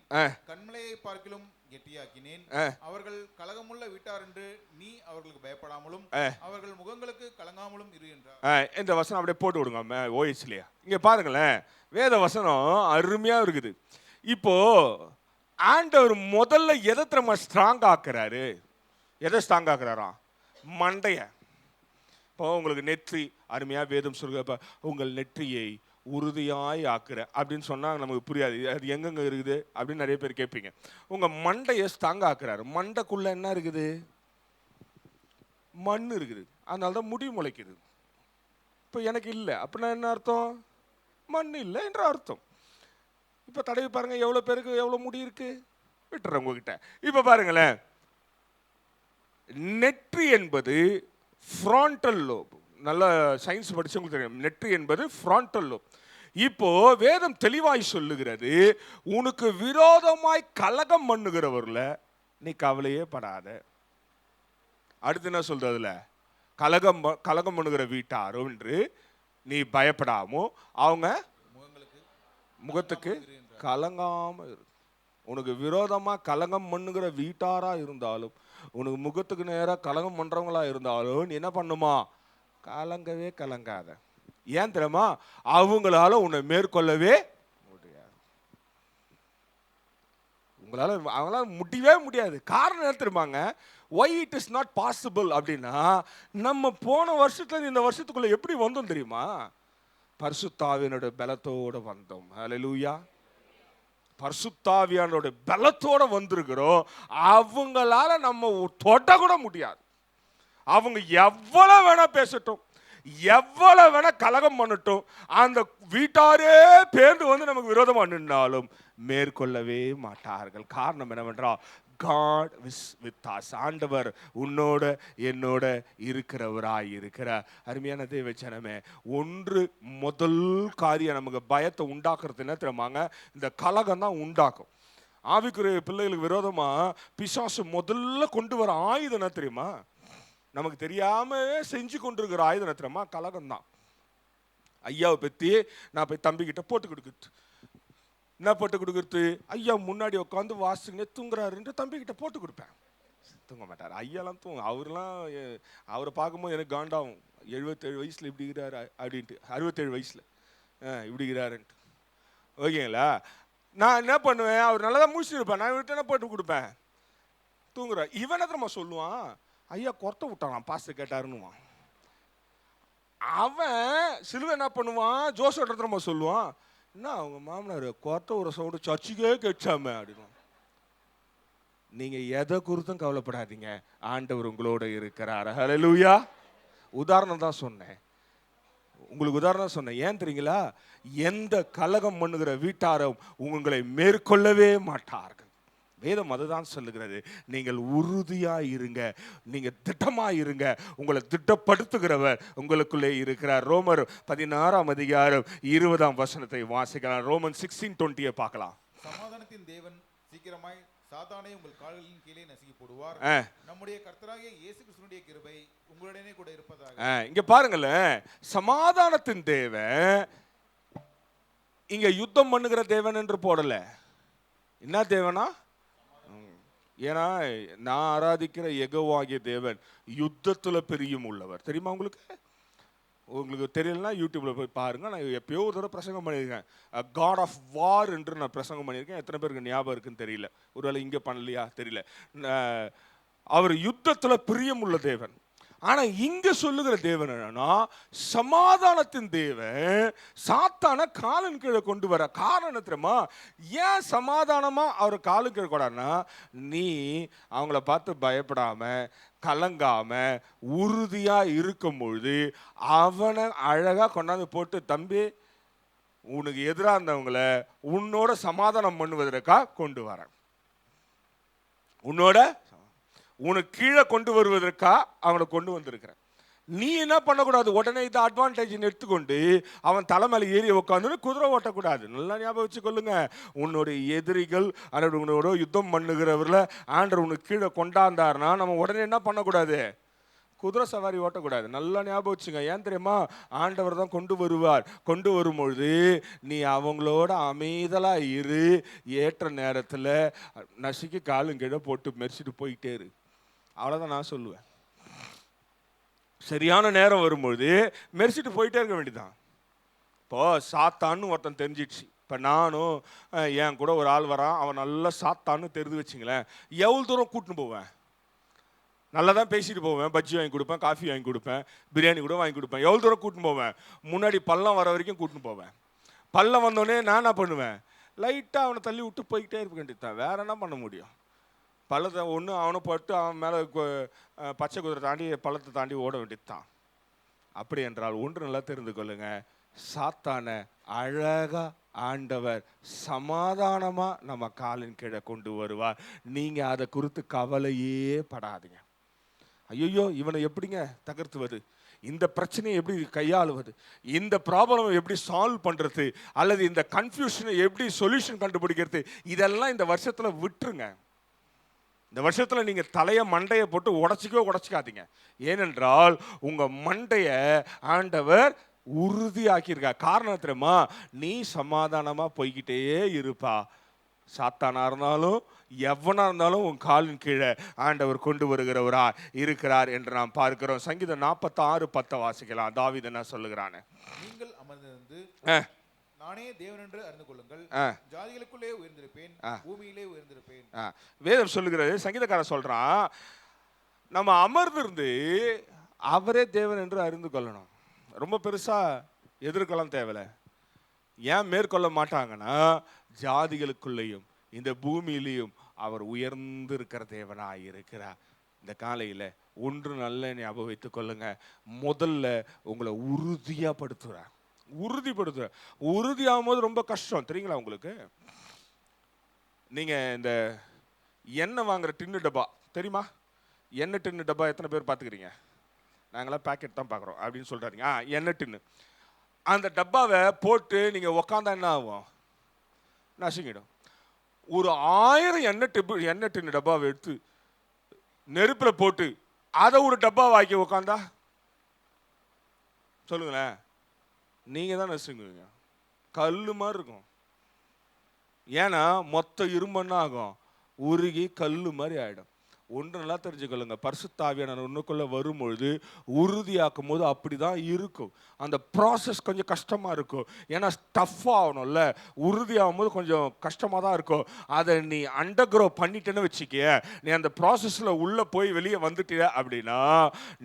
கண்மலையை பார்க்கிலும் கெட்டியாக்கினேன். அவர்கள் கலகமுள்ள வீட்டார் என்று நீ அவர்களுக்கு பயப்படாமலும் அவர்கள் முகங்களுக்கு கலங்காமலும் இரு என்றார். இந்த வசனம் அப்படியே போட்டு விடுங்க ஓஎஸ்லயா. இங்க பாருங்களேன், வேத வசனம் அருமையா இருக்குது. இப்போ ஆண்டவர் முதல்ல எதை திறமை ஸ்ட்ராங் ஆக்குறாரு? எதை ஸ்ட்ராங் ஆக்குறாராம்? மண்டைய. இப்போ உங்களுக்கு நெற்றி அருமையா வேதம் சொல்ற, உங்கள் நெற்றியை உறுதியாய் ஆக்குற அப்படின்னு சொன்னா நமக்கு புரியாது. அது எங்கெங்க இருக்குது அப்படின்னு நிறைய பேர் கேட்பீங்க. உங்க மண்டையை ஸ்ட்ராங் ஆக்குறாரு. மண்டைக்குள்ள என்ன இருக்குது? மண் இருக்குது. அதனாலதான் முடி முளைக்குது. இப்போ எனக்கு இல்லை அப்படின்னா என்ன அர்த்தம்? மண் இல்லை என்ற அர்த்தம். இப்போ தடவி பாருங்க, எவ்வளோ பேருக்கு எவ்வளோ முடி இருக்கு, விட்டுறேன் உங்ககிட்ட. இப்போ பாருங்களேன், நெற்றி என்பது ஃப்ரான்டல் லோப். நல்ல சயின்ஸ் படிச்சவங்களுக்கு தெரியும், நெற்றி என்பது ஃப்ரான்டல் லோப். இப்போ வேதம் தெளிவாய் சொல்லுகிறது, உனக்கு விரோதமாய் கலகம் பண்ணுகிறவர்ல நீ கவலையே படாத. அடுத்து என்ன சொல்றதுல? கலகம் பண்ணுகிற வீட்டாரோ என்று நீ பயப்படாமோ அவங்க முகத்துக்கு கலங்காம இரு. உனக்கு விரோதமா கலங்கம் பண்ணுகிற வீட்டாரா இருந்தாலும், உனக்கு முகத்துக்கு நேராக கலங்கம் பண்றவங்களா இருந்தாலும் நீ என்ன பண்ணுமா? கலங்கவே கலங்காத. ஏன் தெரியுமா? அவங்களால உன்னை மேற்கொள்ளவே முடியாது. அவங்களால முடியவே முடியாது. காரணம் என்ன தெரியுமாங்க? why it is not possible அப்படின்னா, நம்ம போன வருஷத்துல இந்த வருஷத்துக்குள்ள எப்படி வந்தோம் தெரியுமா? பரிசுத்தாவியனோட பலத்தோட வந்தோம். ஹல்லேலூயா. பரிசுத்தாவியானோட பலத்தோட வந்திருக்கிறோம். அவங்களால நம்ம தொட கூட முடியாது. அவங்க எவ்வளவு வேணா பேசட்டும், எவ்வளவு வேணா கலகம் பண்ணட்டும், அந்த வீட்டாரே பேர்ந்து வந்து நமக்கு விரோதமா நின்றாலும் மேற்கொள்ளவே மாட்டார்கள். காரணம் என்னவென்றால், God is with us. ஆண்டவர் உன்னோட என்னோட இருக்கிறவராய் இருக்கிறார். அருமையான தேவச்சனமே, முதல் காரியம் நமக்கு பயத்தை உண்டாக்குறது என்ன தெரியுமாங்க? இந்த கலகம் தான் உண்டாக்கும். ஆவிக்குரிய பிள்ளைகளுக்கு விரோதமா பிசாசு முதல்ல கொண்டு வர ஆயுதம் என்ன தெரியுமா? நமக்கு தெரியாம செஞ்சு கொண்டிருக்கிற ஆயுதம் என்ன தெரியுமா? கலகம் தான். ஐயாவை பத்தி நான் போய் தம்பிக்கிட்ட போட்டு கொடுக்குறது. என்ன போட்டு கொடுக்குறது? ஐயா முன்னாடி உட்காந்து வாசிங்க தூங்குறாருன்ட்டு தம்பிக்கிட்ட போட்டு கொடுப்பேன். தூங்க மாட்டார். ஐயாலாம் அவரெல்லாம் அவரை பார்க்கும்போது எனக்கு காண்டாகும். 77 வயசுல இப்படி இருக்கிறாரு அப்படின்ட்டு, 67 வயசுல இப்படி இருக்கிறாருன்ட்டு. ஓகேங்களா? நான் என்ன பண்ணுவேன், அவர் நல்லா தான் முடிச்சுருப்பேன், நான் விட்டு என்ன போட்டு கொடுப்பேன், தூங்குறார். இவன் எத்தனை சொல்லுவான், ஐயா கொரத்தை விட்டான் பாஸ்டர் கேட்டாருன்னுவான். அவன் சிலுவை என்ன பண்ணுவான், ஜோசோட சொல்லுவான், என்ன அவங்க மாமனார் கொத்த ஒரு சவுண்டு சர்ச்சுக்கே கேட்சாம அப்படின்னு. நீங்க எதை குறித்தும் கவலைப்படாதீங்க, ஆண்டவர் உங்களோட இருக்கிறார். ஹல்லேலூயா. உதாரணம் தான் சொன்னேன், உங்களுக்கு உதாரணம் சொன்னேன். ஏன் தெரியுங்களா? எந்த கலகம் பண்ணுகிற வீட்டாரும் உங்களை மேற்கொள்ளவே மாட்டார்கள். வேதம் அதுதான் சொல்லுகிறது. நீங்கள் உறுதியா இருங்க, நீங்க திட்டமா இருங்க. உங்களை திட்டப்படுத்துகிறவர் உங்களுக்குள்ளே இருக்கிறார். ரோமர் 16:20 வாசிக்கலாம். ரோமன் 16:20 பார்க்கலாம். சமாதானத்தின் தேவன் சீக்கிரமாய் சாத்தானை உங்கள் கால்களின் கீழே நசுக்கி போடுவார். நம்முடைய கர்த்தராகிய இயேசு கிறிஸ்துவினுடைய கிருபை உங்களுடனே கூட இருப்பதாக. இங்க பாருங்களேன், சமாதானத்தின் தேவன் இங்க யுத்தம் பண்ணுகிற தேவன் என்று போடல. என்ன தேவனா? ஏன்னா நான் ஆராதிக்கிற யெகோவாகிய தேவன் யுத்தத்துல பிரியம் உள்ளவர். தெரியுமா உங்களுக்கு? உங்களுக்கு தெரியலனா யூடியூப்ல போய் பாருங்க. நான் எப்பயோ ஒரு தடவை பிரசங்கம் பண்ணியிருக்கேன், காட் ஆஃப் வார் என்று நான் பிரசங்கம் பண்ணியிருக்கேன். எத்தனை பேருக்கு ஞாபகம் இருக்குன்னு தெரியல, ஒருவேளை இங்கே பண்ணலையா தெரியல. அவர் யுத்தத்துல பிரியம் உள்ள தேவன். ஆனா இங்க சொல்லுகிற தேவன் என்னன்னா, சமாதானத்தின் தேவன் சாத்தான காலின் கீழே கொண்டு வர காரணம் தெரியுமா? ஏன் சமாதானமா அவர் காலின் கீழே கொடான்னா, நீ அவங்கள பார்த்து பயப்படாம கலங்காம உறுதியா இருக்கும் பொழுது அவனை அழகா கொண்டாந்து போட்டு, தம்பி உனக்கு எதிராக இருந்தவங்கள உன்னோட சமாதானம் பண்ணுவதற்காக கொண்டு வர, உன்னோட உனக்கு கீழே கொண்டு வருவதற்காக அவனை கொண்டு வந்திருக்கிறேன். நீ என்ன பண்ணக்கூடாது, உடனே இதை அட்வான்டேஜ் எடுத்துக்கொண்டு அவன் தலைமையில ஏறி உட்காந்து குதிரை ஓட்டக்கூடாது. நல்லா ஞாபகம் வச்சுக்கொள்ளுங்க. உன்னுடைய எதிரிகள் உன்னோட யுத்தம் பண்ணுகிறவர்ல ஆண்டவர் உனக்கு கீழே கொண்டாந்தாருன்னா நம்ம உடனே என்ன பண்ணக்கூடாது, குதிரை சவாரி ஓட்டக்கூடாது. நல்லா ஞாபகம் வச்சுங்க. ஏன் தெரியுமா? ஆண்டவர் தான் கொண்டு வருவார். கொண்டு வரும்பொழுது நீ அவங்களோட அமைதலா இரு. ஏற்ற நேரத்தில் நசுக்கி காலும் கீழே போட்டு மெரிச்சிட்டு போயிட்டே இரு. அவ்வளோதான் நான் சொல்லுவேன். சரியான நேரம் வரும்பொழுது மெரிச்சிட்டு போயிட்டே இருக்க வேண்டியதான். இப்போ சாத்தான்னு ஒருத்தன் தெரிஞ்சிடுச்சு. இப்போ நானும் என் கூட ஒரு ஆள் வரான், அவன் நல்லா சாத்தான்னு தெரிஞ்சு வச்சுங்களேன், எவ்வளோ தூரம் கூட்டின்னு போவேன்? நல்லா தான் பேசிட்டு போவேன், பஜ்ஜி வாங்கி கொடுப்பேன், காஃபி வாங்கி கொடுப்பேன், பிரியாணி கூட வாங்கி கொடுப்பேன். எவ்வளோ தூரம் கூட்டின்னு போவேன்? முன்னாடி பள்ளம் வர வரைக்கும் கூட்டின்னு போவேன். பள்ளம் வந்தோடனே நான் என்ன பண்ணுவேன், லைட்டாக அவனை தள்ளி விட்டு போய்கிட்டே இருக்க வேண்டியதான். வேற என்ன பண்ண முடியும்? பள்ளத்தை ஒன்று அவனை போட்டு அவன் மேலே பச்சை குதிரை தாண்டி பள்ளத்தை தாண்டி ஓட வேண்டியது தான். அப்படி என்றால் ஒன்று நல்லா தெரிந்து கொள்ளுங்க, சாத்தான அழகா ஆண்டவர் சமாதானமா நம்ம காலின் கீழே கொண்டு வருவார். நீங்க அதை குறித்து கவலையே படாதீங்க. ஐயோ இவனை எப்படிங்க தகர்த்துவது, இந்த பிரச்சனையை எப்படி கையாளுவது, இந்த ப்ராப்ளம் எப்படி சால்வ் பண்றது, அல்லது இந்த கன்ஃபியூஷனை எப்படி சொல்யூஷன் கண்டுபிடிக்கிறது, இதெல்லாம் இந்த வருஷத்துல விட்டுருங்க. இந்த வருஷத்துல நீங்க தலைய மண்டையை போட்டு உடைச்சிக்காதீங்க. ஏனென்றால் உங்க மண்டைய ஆண்டவர் உறுதியாக்கியிருக்கா. காரணம் தெரியுமா? நீ சமாதானமா போய்கிட்டே இருப்பா. சாத்தானா இருந்தாலும் எவனா இருந்தாலும் உன் காலின் கீழே ஆண்டவர் கொண்டு வருகிறவரா இருக்கிறார் என்று நாம் பார்க்கிறோம். சங்கீதம் 46:10 வாசிக்கலாம். தாவீது என்ன சொல்லுகிறானே, நீங்கள் அமர்ந்திருந்து நானே தேவன் என்று அறிந்து கொள்ளுங்கள், ஜாதிகளுக்குள்ளே உயர்ந்திருப்பேன், பூமியிலே உயர்ந்திருப்பேன். வேதம் சொல்லுகிறது, சங்கீதக்காரன் சொல்றான், நம்ம அமர்ந்திருந்து அவரே தேவன் என்று அறிந்து கொள்ளணும். ரொம்ப பெருசா எதிர்க்கலாம் தேவையில்ல. ஏன் மேற்கொள்ள மாட்டாங்கன்னா, ஜாதிகளுக்குள்ளேயும் இந்த பூமியிலையும் அவர் உயர்ந்து இருக்கிற தேவனாய் இருக்கிறார். இந்த காலையில ஒன்று நல்ல ஞாபகம் வைத்துக் கொள்ளுங்க, முதல்ல உங்களை உறுதிப்படுத்துறார். உறுதியாகும் போது ரொம்ப கஷ்டம் தெரியுங்களா உங்களுக்கு? நீங்க இந்த எண்ணெய் வாங்குற டின்னு டப்பா தெரியுமா? எண்ணெய் டின்னு டப்பா எத்தனை பேர் பார்த்துக்கிறீங்க? நாங்களாம் பேக்கெட் தான் பார்க்குறோம் அப்படின்னு சொல்றாங்க. எண்ணெய் டின்னு, அந்த டப்பாவை போட்டு நீங்க உக்காந்தா என்ன ஆகும்? நசுங்கிடும். ஒரு 1000 எண்ணெய் டின்னு டப்பாவை எடுத்து நெருப்புல போட்டு அதை ஒரு டப்பா வாக்கி உக்காந்தா சொல்லுங்களேன், நீங்க தான் நசுங்குவீங்க. கல்லு மாதிரி இருக்கும். ஏன்னா மொத்த இரும்புன்னா ஆகும், உருகி கல்லு மாதிரி ஆயிடும். ஒன்று நல்லா தெரிஞ்சுக்கொள்ளுங்க, பரிசுத்த ஆவியானவர் உன்னுக்குள்ள வரும்பொழுது உறுதியாக்கும் போது அப்படிதான் இருக்கும். அந்த ப்ராசஸ் கொஞ்சம் கஷ்டமா இருக்கும். ஏன்னா டஃப் ஆகணும்ல, உறுதியாகும் போது கொஞ்சம் கஷ்டமா தான் இருக்கும். அதை நீ அண்டர்க்ரோ பண்ணிட்டேன்னு வச்சுக்கிய, நீ அந்த ப்ராசஸ்ல உள்ள போய் வெளியே வந்துட்டிய அப்படின்னா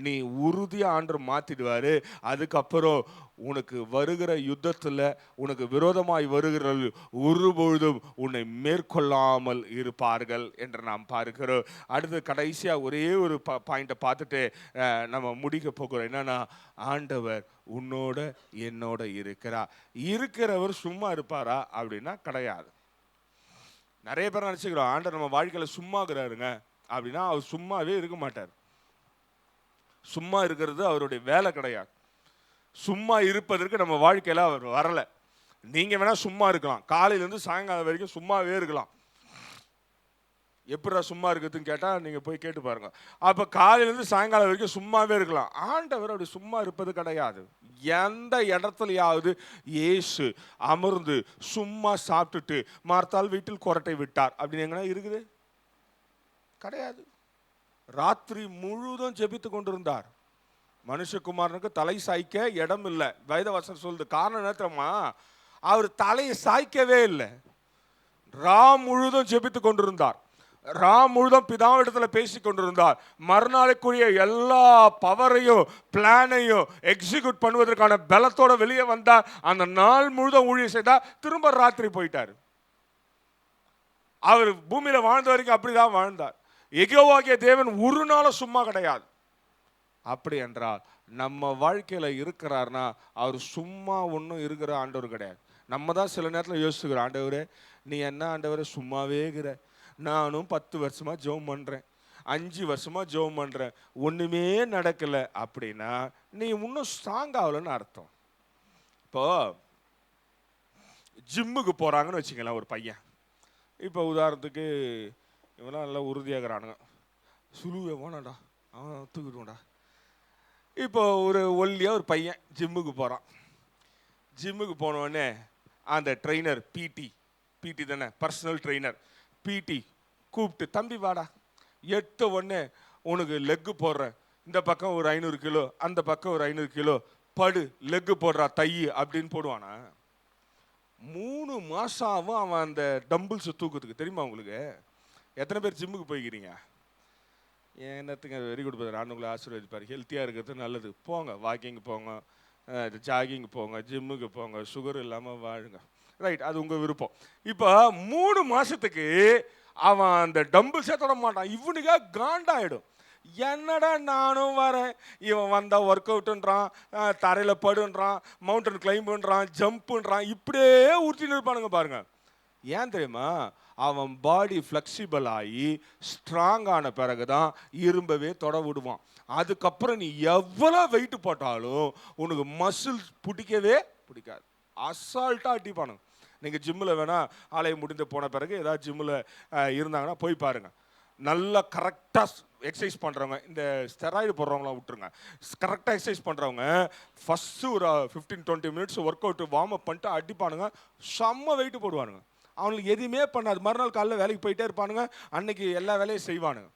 நீ உறுதியா ஆண்டவர் மாத்திடுவாரு. அதுக்கப்புறம் உனக்கு வருகிற யுத்தத்தில் உனக்கு விரோதமாய் வருகிறவர்கள் ஒருபொழுதும் உன்னை மேற்கொள்ளாமல் இருப்பார்கள் என்று நாம் பார்க்கிறோம். அடுத்து கடைசியாக ஒரே ஒரு பாயிண்ட்டை பார்த்துட்டு நம்ம முடிக்க போகிறோம். என்னன்னா, ஆண்டவர் உன்னோட என்னோட இருக்கிறவர் சும்மா இருப்பாரா அப்படின்னா கிடையாது. நிறைய பேர் நினச்சிக்கிறோம் ஆண்டவர் நம்ம வாழ்க்கையில் சும்மா இருக்கிறாருங்க அப்படின்னா அவர் சும்மாவே இருக்க மாட்டார். சும்மா இருக்கிறது அவருடைய வேலை கிடையாது. சும்மா இருப்பதற்கு நம்ம வாழ்க்கையில் அவர் வரலை. நீங்கள் வேணால் சும்மா இருக்கலாம், காலையிலேருந்து சாயங்காலம் வரைக்கும் சும்மாவே இருக்கலாம். எப்படா சும்மா இருக்குதுன்னு கேட்டால் நீங்கள் போய் கேட்டு பாருங்கள். அப்போ காலையிலேருந்து சாயங்காலம் வரைக்கும் சும்மாவே இருக்கலாம். ஆண்டவர் அப்படி சும்மா இருப்பது கிடையாது. எந்த இடத்துலையாவது இயேசு அமர்ந்து சும்மா சாப்பிட்டுட்டு மார்த்தாள் வீட்டில் கொரட்டை விட்டார் அப்படின்னு எங்கன்னா இருக்குது? கிடையாது. ராத்திரி முழுதும் ஜெபித்து கொண்டிருந்தார். மனுஷகுமாரனுக்கு தலை சாய்க்க இடம் இல்லை. வேதவசனம் சொல்லுது. காரணம் என்ன தெரியுமா? அவர் தலையை சாய்க்கவே இல்லை. ரா முழுதும் ஜெபித்து கொண்டிருந்தார். ரா முழுதும் பிதாவிடத்தில் பேசி கொண்டிருந்தார். மறுநாளுக்குரிய எல்லா பவரையும் பிளானையும் எக்ஸிக்யூட் பண்ணுவதற்கான பலத்தோட வெளியே வந்தார். அந்த நாள் முழுதும் ஊழியம் செய்தார். திரும்ப ராத்திரி போயிட்டார். அவர் பூமியில வாழ்ந்த வரைக்கும் அப்படிதான் வாழ்ந்தார். யெகோவாகிய தேவன் ஒரு நாளும் சும்மா கிடையாது. அப்படி என்றால் நம்ம வாழ்க்கையில இருக்கிறார்னா அவர் சும்மா ஒன்றும் இருக்கிற ஆண்டவர் கிடையாது. நம்ம தான் சில நேரத்தில் யோசிச்சுக்கிறோம், ஆண்டவரே நீ என்ன ஆண்டவரே சும்மாவே இருக்கிற, நானும் 10 வருஷமா ஜெபம் பண்றேன், 5 வருஷமா ஜெபம் பண்றேன், ஒண்ணுமே நடக்கல அப்படின்னா நீ இன்னும் ஸ்ட்ராங் ஆகலன்னு அர்த்தம். இப்போ ஜிம்முக்கு போறாங்கன்னு வச்சுக்கலாம் ஒரு பையன். இப்போ உதாரணத்துக்கு இவெல்லாம் நல்லா உறுதியாகிறானுங்க, சுழுவே வேணாண்டா அவன் தூக்கிடுவோண்டா. இப்போ ஒரு ஒல்லியாக ஒரு பையன் ஜிம்முக்கு போகிறான். ஜிம்முக்கு போனோடனே அந்த ட்ரெயினர் பிடி தானே, பர்சனல் ட்ரெயினர் பிடி கூப்பிட்டு, தம்பி வாடா, எட்ட உடனே உனக்கு லெக்கு போடுறேன், இந்த பக்கம் ஒரு 500 கிலோ அந்த பக்கம் ஒரு 500 கிலோ படு, லெக்கு போடுறா தை அப்படின்னு போடுவானா? 3 மாதம் ஆகும் அவன் அந்த டம்பிள்ஸை தூக்குறதுக்கு. தெரியுமா உங்களுக்கு? எத்தனை பேர் ஜிம்முக்கு போய்க்கிறீங்க? என்னத்துங்க, வெரி குட் பிரதர், ஆண்டு உங்களை ஆசீர்வதிப்பார். ஹெல்த்தியாக இருக்கிறது நல்லது. போங்க, வாக்கிங் போங்க, ஜாகிங் போங்க, ஜிம்முக்கு போங்க, சுகர் இல்லாமல் வாழுங்க. ரைட், அது உங்கள் விருப்பம். இப்போ 3 மாதத்துக்கு அவன் அந்த டம்பிள்ஸே தொட மாட்டான். இவனுக்கா காண்டாயிடும். என்னடா நானும் வரேன், இவன் வந்தால் ஒர்க் அவுட்டுன்றான், தரையில் படுன்றான், மவுண்டன் கிளைம்புன்றான், ஜம்ப்புன்றான், இப்படியே உறுத்தின்னு இருப்பானுங்க பாருங்க. ஏன் தெரியுமா? அவன் பாடி ஃப்ளெக்சிபிள் ஆகி ஸ்ட்ராங் ஆன பிறகு தான் இரும்பவே தொட விடுவான். அதுக்கப்புறம் நீ எவ்வளோ வெயிட் போட்டாலும் உனக்கு மசில் பிடிக்கவே பிடிக்காது. அசால்ட்டாக அடிப்பானுங்க. நீங்கள் ஜிம்மில் வேணால் ஆலயம் முடிந்து போன பிறகு ஏதாவது ஜிம்மில் இருந்தாங்கன்னா போய் பாருங்கள். நல்லா கரெக்டாக எக்ஸசைஸ் பண்ணுறவங்க, இந்த ஸ்டெராய்டு போடுறவங்களாம் விட்டுருங்க, கரெக்டாக எக்ஸசைஸ் பண்ணுறவங்க ஃபஸ்ட்டு ஒரு 15-20 minutes work out warm up பண்ணிட்டு அடிப்பானுங்க. செம்ம வெயிட்டு போடுவானுங்க. அவனுக்கு எதுவுமே பண்ணாது. மறுநாள் காலைல வேலைக்கு போயிட்டே இருப்பானுங்க. அன்னைக்கு எல்லா வேலையும் செய்வானுங்க.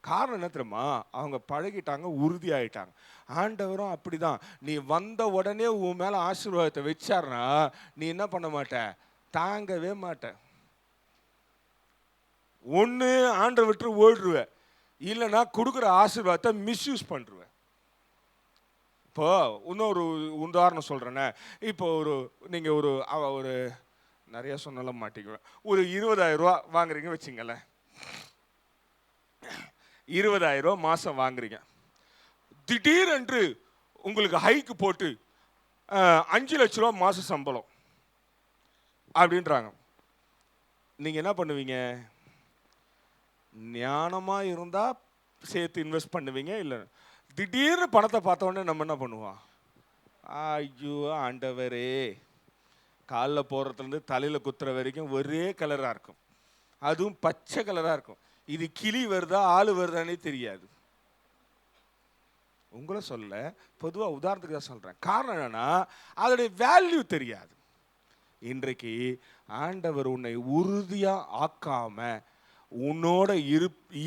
காரணம் என்ன தெரியுமா? அவங்க பழகிட்டாங்க, உறுதியாயிட்டாங்க. ஆண்டவரும் அப்படிதான். நீ வந்த உடனே உன் மேலே ஆசீர்வாதத்தை வச்சாருன்னா நீ என்ன பண்ண மாட்ட? தாங்கவே மாட்ட. ஒன்று ஆண்டவர் விட்டு ஓடுருவேன், இல்லைன்னா கொடுக்குற ஆசீர்வாதத்தை மிஸ்யூஸ் பண்ணுருவேன். இப்போ இன்னொரு உதாரணம் சொல்கிறேன்னே. இப்போ நீங்கள் ஒரு நிறைய சொன்னாலும் மாட்டிக்குவேன். ஒரு 20,000 ரூபா வாங்குறீங்க வச்சுங்களேன். 20,000 ரூபா மாதம் வாங்குறீங்க. திடீரென்று உங்களுக்கு ஹைக்கு போட்டு 5 லட்ச ரூபா மாத சம்பளம் அப்படின்றாங்க. நீங்கள் என்ன பண்ணுவீங்க? ஞானமாக இருந்தால் சேர்த்து இன்வெஸ்ட் பண்ணுவீங்க. இல்லை திடீர்னு பணத்தை பார்த்த உடனே நம்ம என்ன பண்ணுவோம்? ஐயோ ஆண்டவரே, காலில் போடுறதுலேருந்து தலையில் குத்துற வரைக்கும் ஒரே கலராக இருக்கும், அதுவும் பச்சை கலராக இருக்கும். இது கிளி வருதா ஆள் வருதானே தெரியாது. உங்களை சொல்ல, பொதுவாக உதாரணத்துக்கு தான் சொல்கிறேன். காரணம் என்னன்னா அதோடைய வேல்யூ தெரியாது. இன்றைக்கு ஆண்டவர் உன்னை உறுதியாக ஆக்காம உன்னோட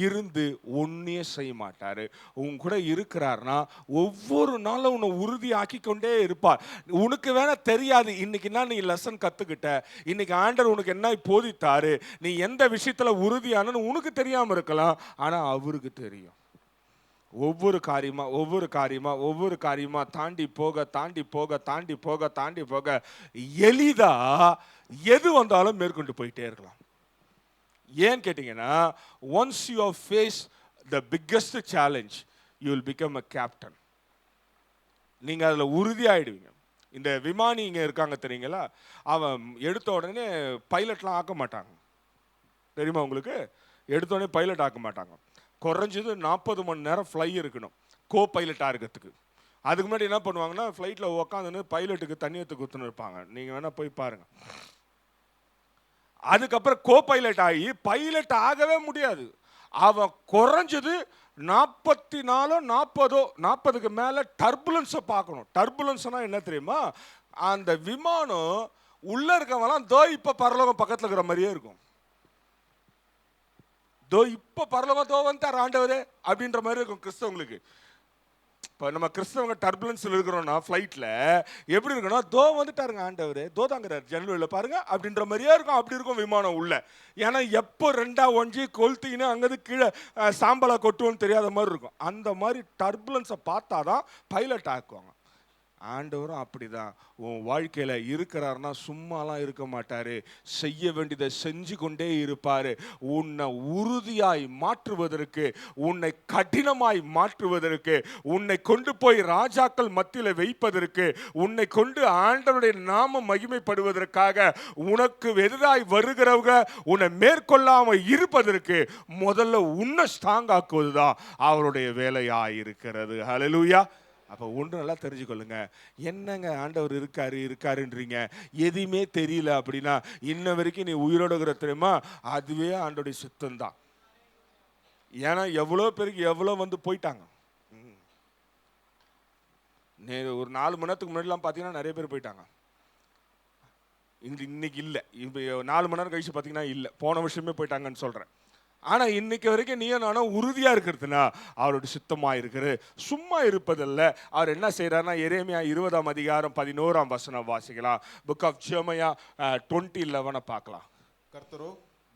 இருந்து ஒன்னே செய்ய மாட்டாரு. உன் கூட இருக்கிறார்னா ஒவ்வொரு நாளும் உன்னை உறுதியாக்கி கொண்டே இருப்பார். உனக்கு வேணா தெரியாது இன்னைக்கு என்ன நீ லெசன் கத்துக்கிட்ட, இன்னைக்கு ஆண்டவர் உனக்கு என்ன போதித்தாரு, நீ எந்த விஷயத்துல உறுதியானன்னு உனக்கு தெரியாம இருக்கலாம். ஆனா அவருக்கு தெரியும். ஒவ்வொரு காரியமா தாண்டி போக எளிதா எது வந்தாலும் மேற்கொண்டு போயிட்டே இருக்கலாம். ஏன் கேட்டீங்கன்னா, once you face the biggest challenge you will become a captain. நீங்க அதுல உறுதியாயிடுவீங்க. இந்த விமானி இங்க இருக்காங்க தெரியுங்களா, அவன் எடுத்த உடனே பைலட்லாம் ஆக்க மாட்டாங்க. தெரியுமா உங்களுக்கு? எடுத்த உடனே பைலட் ஆக்க மாட்டாங்க. குறைஞ்சது 40 மணி நேரம் ஃப்ளை இருக்கணும் கோ பைலட்டாக இருக்கிறதுக்கு. அதுக்கு முன்னாடி என்ன பண்ணுவாங்கன்னா, ஃப்ளைட்டில் உட்காந்துன்னு பைலட்டுக்கு தண்ணி எடுத்து குத்துன்னு இருப்பாங்க. நீங்கள் வேணால் போய் பாருங்கள். அதுக்கப்புறம் கோ பைலட் ஆகி பைலட் ஆகவே முடியாது. அவன் குறைஞ்சது 40க்கு மேலே டர்புலன்ஸை பார்க்கணும். டர்புலன்ஸ்னால் என்ன தெரியுமா? அந்த விமானம் உள்ளே இருக்கவங்களாம் தோ இப்போ பரலோகம் பக்கத்தில் இருக்கிற மாதிரியே இருக்கும். தோ இப்போ பரலோகம் தோ வந்துட்டார் ஆண்டவர் அப்படின்ற மாதிரி இருக்கும் கிறிஸ்தவங்களுக்கு. இப்போ நம்ம கிறிஸ்தவங்க டர்புலன்ஸில் இருக்கிறோம்னா ஃப்ளைட்டில் எப்படி இருக்குன்னா, தோ வந்துட்டாருங்க ஆண்டவர், தோ தாங்கிறார் ஜன்னலில் பாருங்க அப்படின்ற மாதிரியே இருக்கும். அப்படி இருக்கும் விமானம் உள்ள. ஏன்னா எப்போ ரெண்டா ஒஞ்சி கொளுத்தின்னு அங்கேருந்து கீழே சாம்பலா கொட்டுவோன்னு தெரியாத மாதிரி இருக்கும். அந்த மாதிரி டர்புலன்ஸை பார்த்தா தான் பைலட் ஆக்குவாங்க. ஆண்டவரும் அப்படிதான். உன் வாழ்க்கையில இருக்கிறாருன்னா சும்மாலாம் இருக்க மாட்டாரு, செய்ய வேண்டியதை செஞ்சு கொண்டே இருப்பாரு. உன்னை உறுதியாய் மாற்றுவதற்கு, உன்னை கடினமாய் மாற்றுவதற்கு, உன்னை கொண்டு போய் ராஜாக்கள் மத்தியில் வைப்பதற்கு, உன்னை கொண்டு ஆண்டவருடைய நாமம் மகிமைப்படுவதற்காக உனக்கு எதிராய் வருகிறவங்க உன்னை மேற்கொள்ளாம இருப்பதற்கு முதல்ல உன்னை ஸ்ட்ராங் ஆக்குவதுதான் அவருடைய வேலையாய் இருக்கிறது. ஹல்லேலூயா. அப்போ ஒன்று நல்லா தெரிஞ்சுக்கொள்ளுங்க, என்னங்க ஆண்டவர் இருக்காருன்றீங்க, எதுவுமே தெரியல அப்படின்னா இன்ன வரைக்கும் நீ உயிரோட இருக்கிற தெரியுமா? அதுவே ஆண்டோடைய சித்தம்தான். ஏன்னா எவ்வளோ பேருக்கு எவ்வளோ வந்து போயிட்டாங்க. ஒரு 4 மணி நேரத்துக்கு முன்னாடிலாம் பார்த்தீங்கன்னா நிறைய பேர் போயிட்டாங்க. இன்னைக்கு இல்லை. இப்போ 4 மணி நேரம் கழிச்சு பார்த்தீங்கன்னா இல்லை, போன வருஷமே போயிட்டாங்கன்னு சொல்கிறேன். ஆனால் இன்னைக்கு வரைக்கும் நீயும் நானும் உறுதியாக இருக்கிறதுனா அவருடைய சுத்தமாக இருக்கிறது. சும்மா இருப்பதில்லை. அவர் என்ன செய்கிறாருன்னா, எரேமியா 20:11 வாசிக்கலாம். புக் ஆஃப் ஜெர்மையா 20:11 பார்க்கலாம். கர்த்தரோ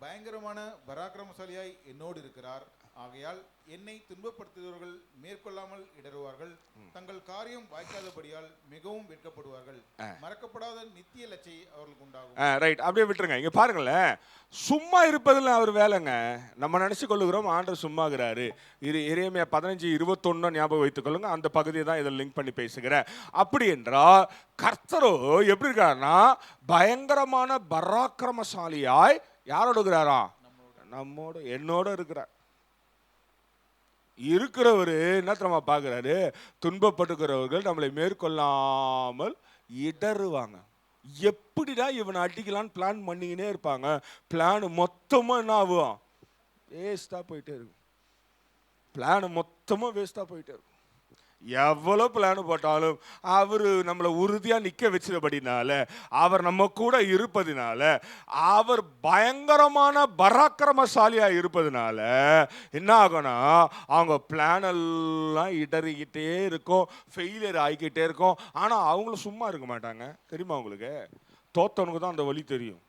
பயங்கரமான பராக்கிரமசாலியாய் என்னோடு இருக்கிறார். ஆகையால் என்னை துன்பப்படுத்துபவர்கள் மேற்கொள்ளாமல் இடறுவார்கள். தங்கள் காரியம் வாய்க்காதபடியால் மிகவும் வெட்கப்படுவார்கள். மறக்கப்படாத நித்திய லட்சை அவர்களுக்கு உண்டாகும். ரைட், அப்படியே விட்டுருங்க. இங்க பாருங்களேன், சும்மா இருப்பதில் அவர் வேலைங்க. நம்ம நினைச்சு கொள்ளுகிறோம் ஆண்டவர் சும்மாகிறாரு. எரேமியா 15:21 ஞாபகம் வைத்துக் கொள்ளுங்க. அந்த பகுதியை தான் இதில் லிங்க் பண்ணி பேசுகிறேன். அப்படி என்றால் கர்த்தரோ எப்படி இருக்காருன்னா, பயங்கரமான பராக்கிரமசாலியாய் யாரோடு இருக்கிறாரா? நம்மோட, என்னோட இருக்கிறார். இருக்கிறவரு என்ன தெரியுமா பார்க்குறாரு? துன்பப்பட்டுக்கிறவர்கள் நம்மளை மேற்கொள்ளாமல் இடறுவாங்க. எப்படிடா இவனை அடிக்கலான்னு பிளான் பண்ணிக்கினே இருப்பாங்க. பிளான் மொத்தமாக என்ன ஆகும்? வேஸ்டாக போயிட்டே இருக்கும். பிளான் மொத்தமாக வேஸ்டாக போயிட்டே இருக்கும். எவ்வளோ பிளான் போட்டாலும் அவர் நம்மளை உறுதியாக நிற்க வச்சபடினால, அவர் நம்ம கூட இருப்பதினால, அவர் பயங்கரமான பராக்கிரமசாலியாக இருப்பதுனால என்ன ஆகும்னா, அவங்க பிளான் எல்லாம் இடறிக்கிட்டே இருக்கும், ஃபெயிலியர் ஆகிக்கிட்டே இருக்கும். ஆனால் அவங்களும் சும்மா இருக்க மாட்டாங்க. தெரியுமா உங்களுக்கு? தோத்தவனுக்கு தான் அந்த வழி தெரியும்.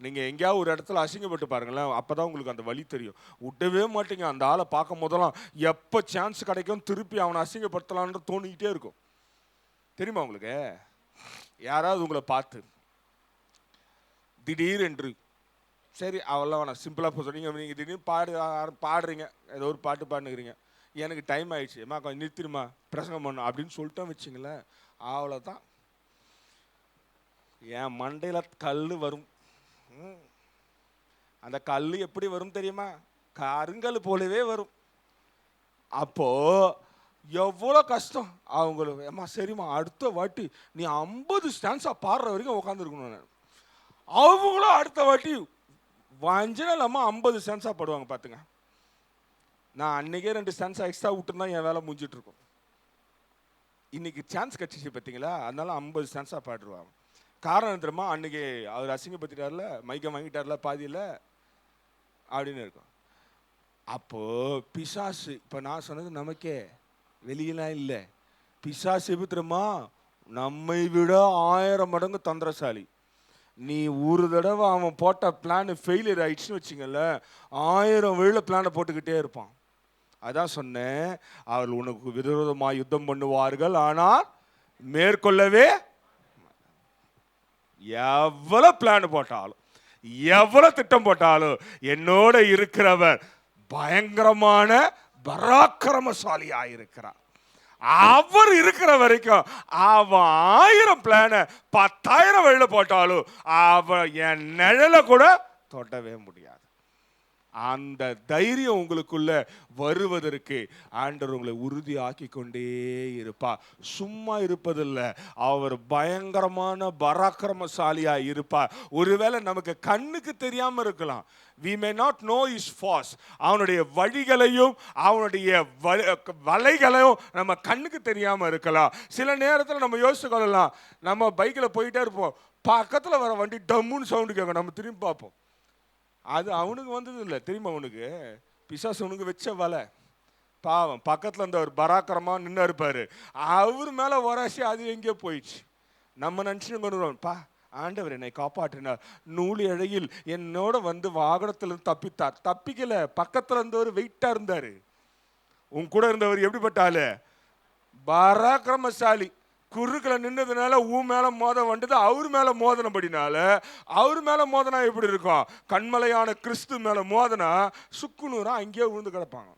நீங்கள் எங்கேயாவது ஒரு இடத்துல அசிங்கப்பட்டு பாருங்களேன், அப்போ தான் உங்களுக்கு அந்த வழி தெரியும். விடவே மாட்டீங்க. அந்த ஆளை பார்க்கும் போதெல்லாம் எப்போ சான்ஸ் கிடைக்கும் திருப்பி அவனை அசிங்கப்படுத்தலான்னு தோணிக்கிட்டே இருக்கும். தெரியுமா உங்களுக்கு? யாராவது உங்களை பார்த்து திடீரென்று, சரி அவெல்லாம் வேணாம், சிம்பிளாக சொன்னீங்க, நீங்கள் திடீர்னு பாடுறீங்க, ஏதோ ஒரு பாட்டு பாடுனுக்கிறீங்க, எனக்கு டைம் ஆயிடுச்சு, அம்மா கொஞ்சம் நிறுத்திடுமா பிரசங்கம் பண்ணணும் அப்படின்னு சொல்லிட்டோம் வச்சுங்களேன், அவ்வளோதான். என் மண்டையில் கல் வரும். அந்த கல் எப்படி வரும் தெரியுமா? கருங்கல் போலவே வரும். அப்போ எவ்வளோ கஷ்டம் அவங்களுக்கு. ஏமா சரிம்மா, அடுத்த வாட்டி நீ 50 ஸ்டான்ஸா பாடுற வரைக்கும் உட்காந்துருக்கணும். அவங்களும் அடுத்த வாட்டி வஞ்சனை இல்லாமல் 50 ஸ்டான்ஸா பாடுவாங்க. பார்த்துங்க, நான் அன்னைக்கே 2 ஸ்டான்ஸா எக்ஸ்ட்ரா விட்டுருந்தா என் வேலை முடிஞ்சிட்டு இருக்கும். இன்னைக்கு சான்ஸ் கிடச்சிச்சு பார்த்தீங்களா, அதனால 50 ஸ்டான்ஸா பாடுவாங்க. காரணம் தெரியுமா? அன்னைக்கு அவர் அசிங்கப்படுத்திட்டார்ல, மைக்கை வாங்கிட்டார்ல பாதியில், அப்படின்னு இருக்கும். அப்போ பிசாசு, இப்போ நான் சொன்னது நமக்கே வெளியெல்லாம் இல்லை. பிசாசு எப்படி தெரியுமா? நம்மை விட 1000 மடங்கு தந்திரசாலி. நீ ஒரு தடவை அவன் போட்ட பிளான் ஃபெயிலியர் ஆயிடுச்சுன்னு வச்சுங்கல்ல, 1000 வழியில் பிளானை போட்டுக்கிட்டே இருப்பான். அதான் சொன்னேன், அவர்கள் உனக்கு விரோதமாக யுத்தம் பண்ணுவார்கள், ஆனால் மேற்கொள்ளவே. எவ்வளவு பிளான் போட்டாலும், எவ்வளவு திட்டம் போட்டாலும், என்னோட இருக்கிறவர் பயங்கரமான பராக்கிரமசாலியா இருக்கிறார். அவர் இருக்கிற வரைக்கும் அவன் 1000 பிளான 10,000 வழியில போட்டாலும் அவன் என் நிழல கூட தொடவே முடியாது. அந்த தைரியம் உங்களுக்குள்ள வருவதற்கு ஆண்டவர் உங்களை உறுதியாக்கி கொண்டே இருப்பார். சும்மா இருப்பதில்லை, அவர் பயங்கரமான பராக்கிரமசாலியா இருப்பார். ஒருவேளை நமக்கு கண்ணுக்கு தெரியாம இருக்கலாம். we may not know his force, அவனுடைய வழிகளையும் அவனுடைய வலைகளையும் நம்ம கண்ணுக்கு தெரியாம இருக்கலாம். சில நேரத்தில் நம்ம யோசிச்சு கொள்ளலாம், நம்ம பைக்கில் போயிட்டே இருப்போம், பக்கத்தில் வர வண்டி டம்முன்னு சவுண்டு கேட்கும், நம்ம திரும்பி பார்ப்போம். அது அவனுக்கு வந்தது இல்லை, திரும்ப அவனுக்கு பிசாசு அவனுக்கு வச்ச வலை. பாவம், பக்கத்தில் இருந்த ஒரு பராக்கிரமா நின்று இருப்பாரு, அவர் மேலே வராசி அது எங்கேயோ போயிடுச்சு. நம்ம நினச்சின்னு கொண்டுருவோம், பா ஆண்டவர் என்னை காப்பாற்றினார், நூல் இழையில் என்னோட வந்து வாகனத்திலிருந்து தப்பித்தார். தப்பிக்கல, பக்கத்தில் இருந்தவர் வெயிட்டா இருந்தாரு. உன் கூட இருந்தவர் எப்படிப்பட்டால? பராக்கிரமசாலி. குறுக்களை நின்றதுனால மேல மோதம் வந்தது, அவர் மேல மோதனபடினால, அவர் மேல மோதனா எப்படி இருக்கும்? கண்மலையான கிறிஸ்து மேல மோதனா சுக்குநூறா அங்கேயே விழுந்து கிடப்பாங்க.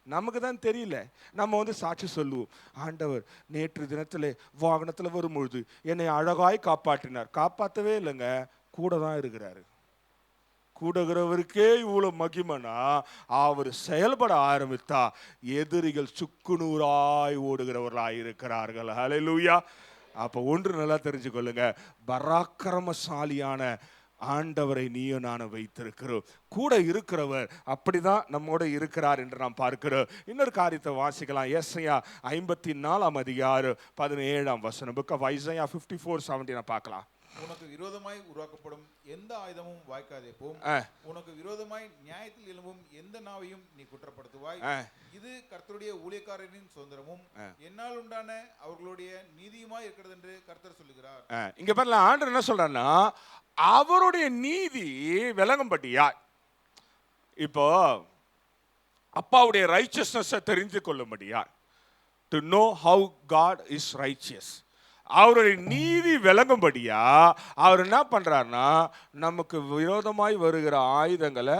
நமக்கு தான் தெரியல. நம்ம வந்து சாட்சி சொல்லுவோம், ஆண்டவர் நேற்று தினத்தில் வாகனத்தில் வரும்பொழுது என்னை அழகாய் காப்பாற்றினார். காப்பாற்றவே இல்லைங்க, கூட தான் இருக்கிறாரு. கூடுகிறவருக்கே இவ்வளவு மகிமனா அவர் செயல்பட ஆரம்பித்தா எதிரிகள் சுக்குநூறாய் ஓடுகிறவர்களாய் இருக்கிறார்கள். ஹல்லேலூயா. அப்போ ஒன்று நல்லா தெரிஞ்சுக்கொள்ளுங்க, பராக்கிரமசாலியான ஆண்டவரை நீயும் நானும் வைத்திருக்கிறோம். கூட இருக்கிறவர் அப்படிதான் நம்மோட இருக்கிறார் என்று நாம் பார்க்கிறோம். இன்னொரு காரியத்தை வாசிக்கலாம். ஏசாயா 54 அதிகாரம் 17 புக் ஆஃப் ஐசாயா 54:17 பார்க்கலாம். உனக்கு விரோதமாய் உருவாக்கப்படும் எந்த ஆயுதமும் வாய்க்காதே போம், உனக்கு விரோதமாய் நியாயத்தில் எழும்பும் எந்த நாவையும் நீ குற்றப்படுத்துவாய். இது கர்த்தருடைய ஊழியக்காரரின் சுதந்திரமும் என்னால் உண்டான அவர்களுடைய நீதியுமாய் இருக்கிறது என்று கர்த்தர் சொல்லுகிறார். இங்க பாருங்க, ஆண்டவர் என்ன சொல்றாருன்னா, அவருடைய நீதி விளங்கும்படியா. இப்போ அப்பாவுடைய ரைச்சஸ்னஸை தெரிந்து கொள்ளும்படியா, to know how God is righteous, அவருடைய நீதி விளங்கும்படியா அவர் என்ன பண்றாருன்னா, நமக்கு விரோதமாய் வருகிற ஆயுதங்களை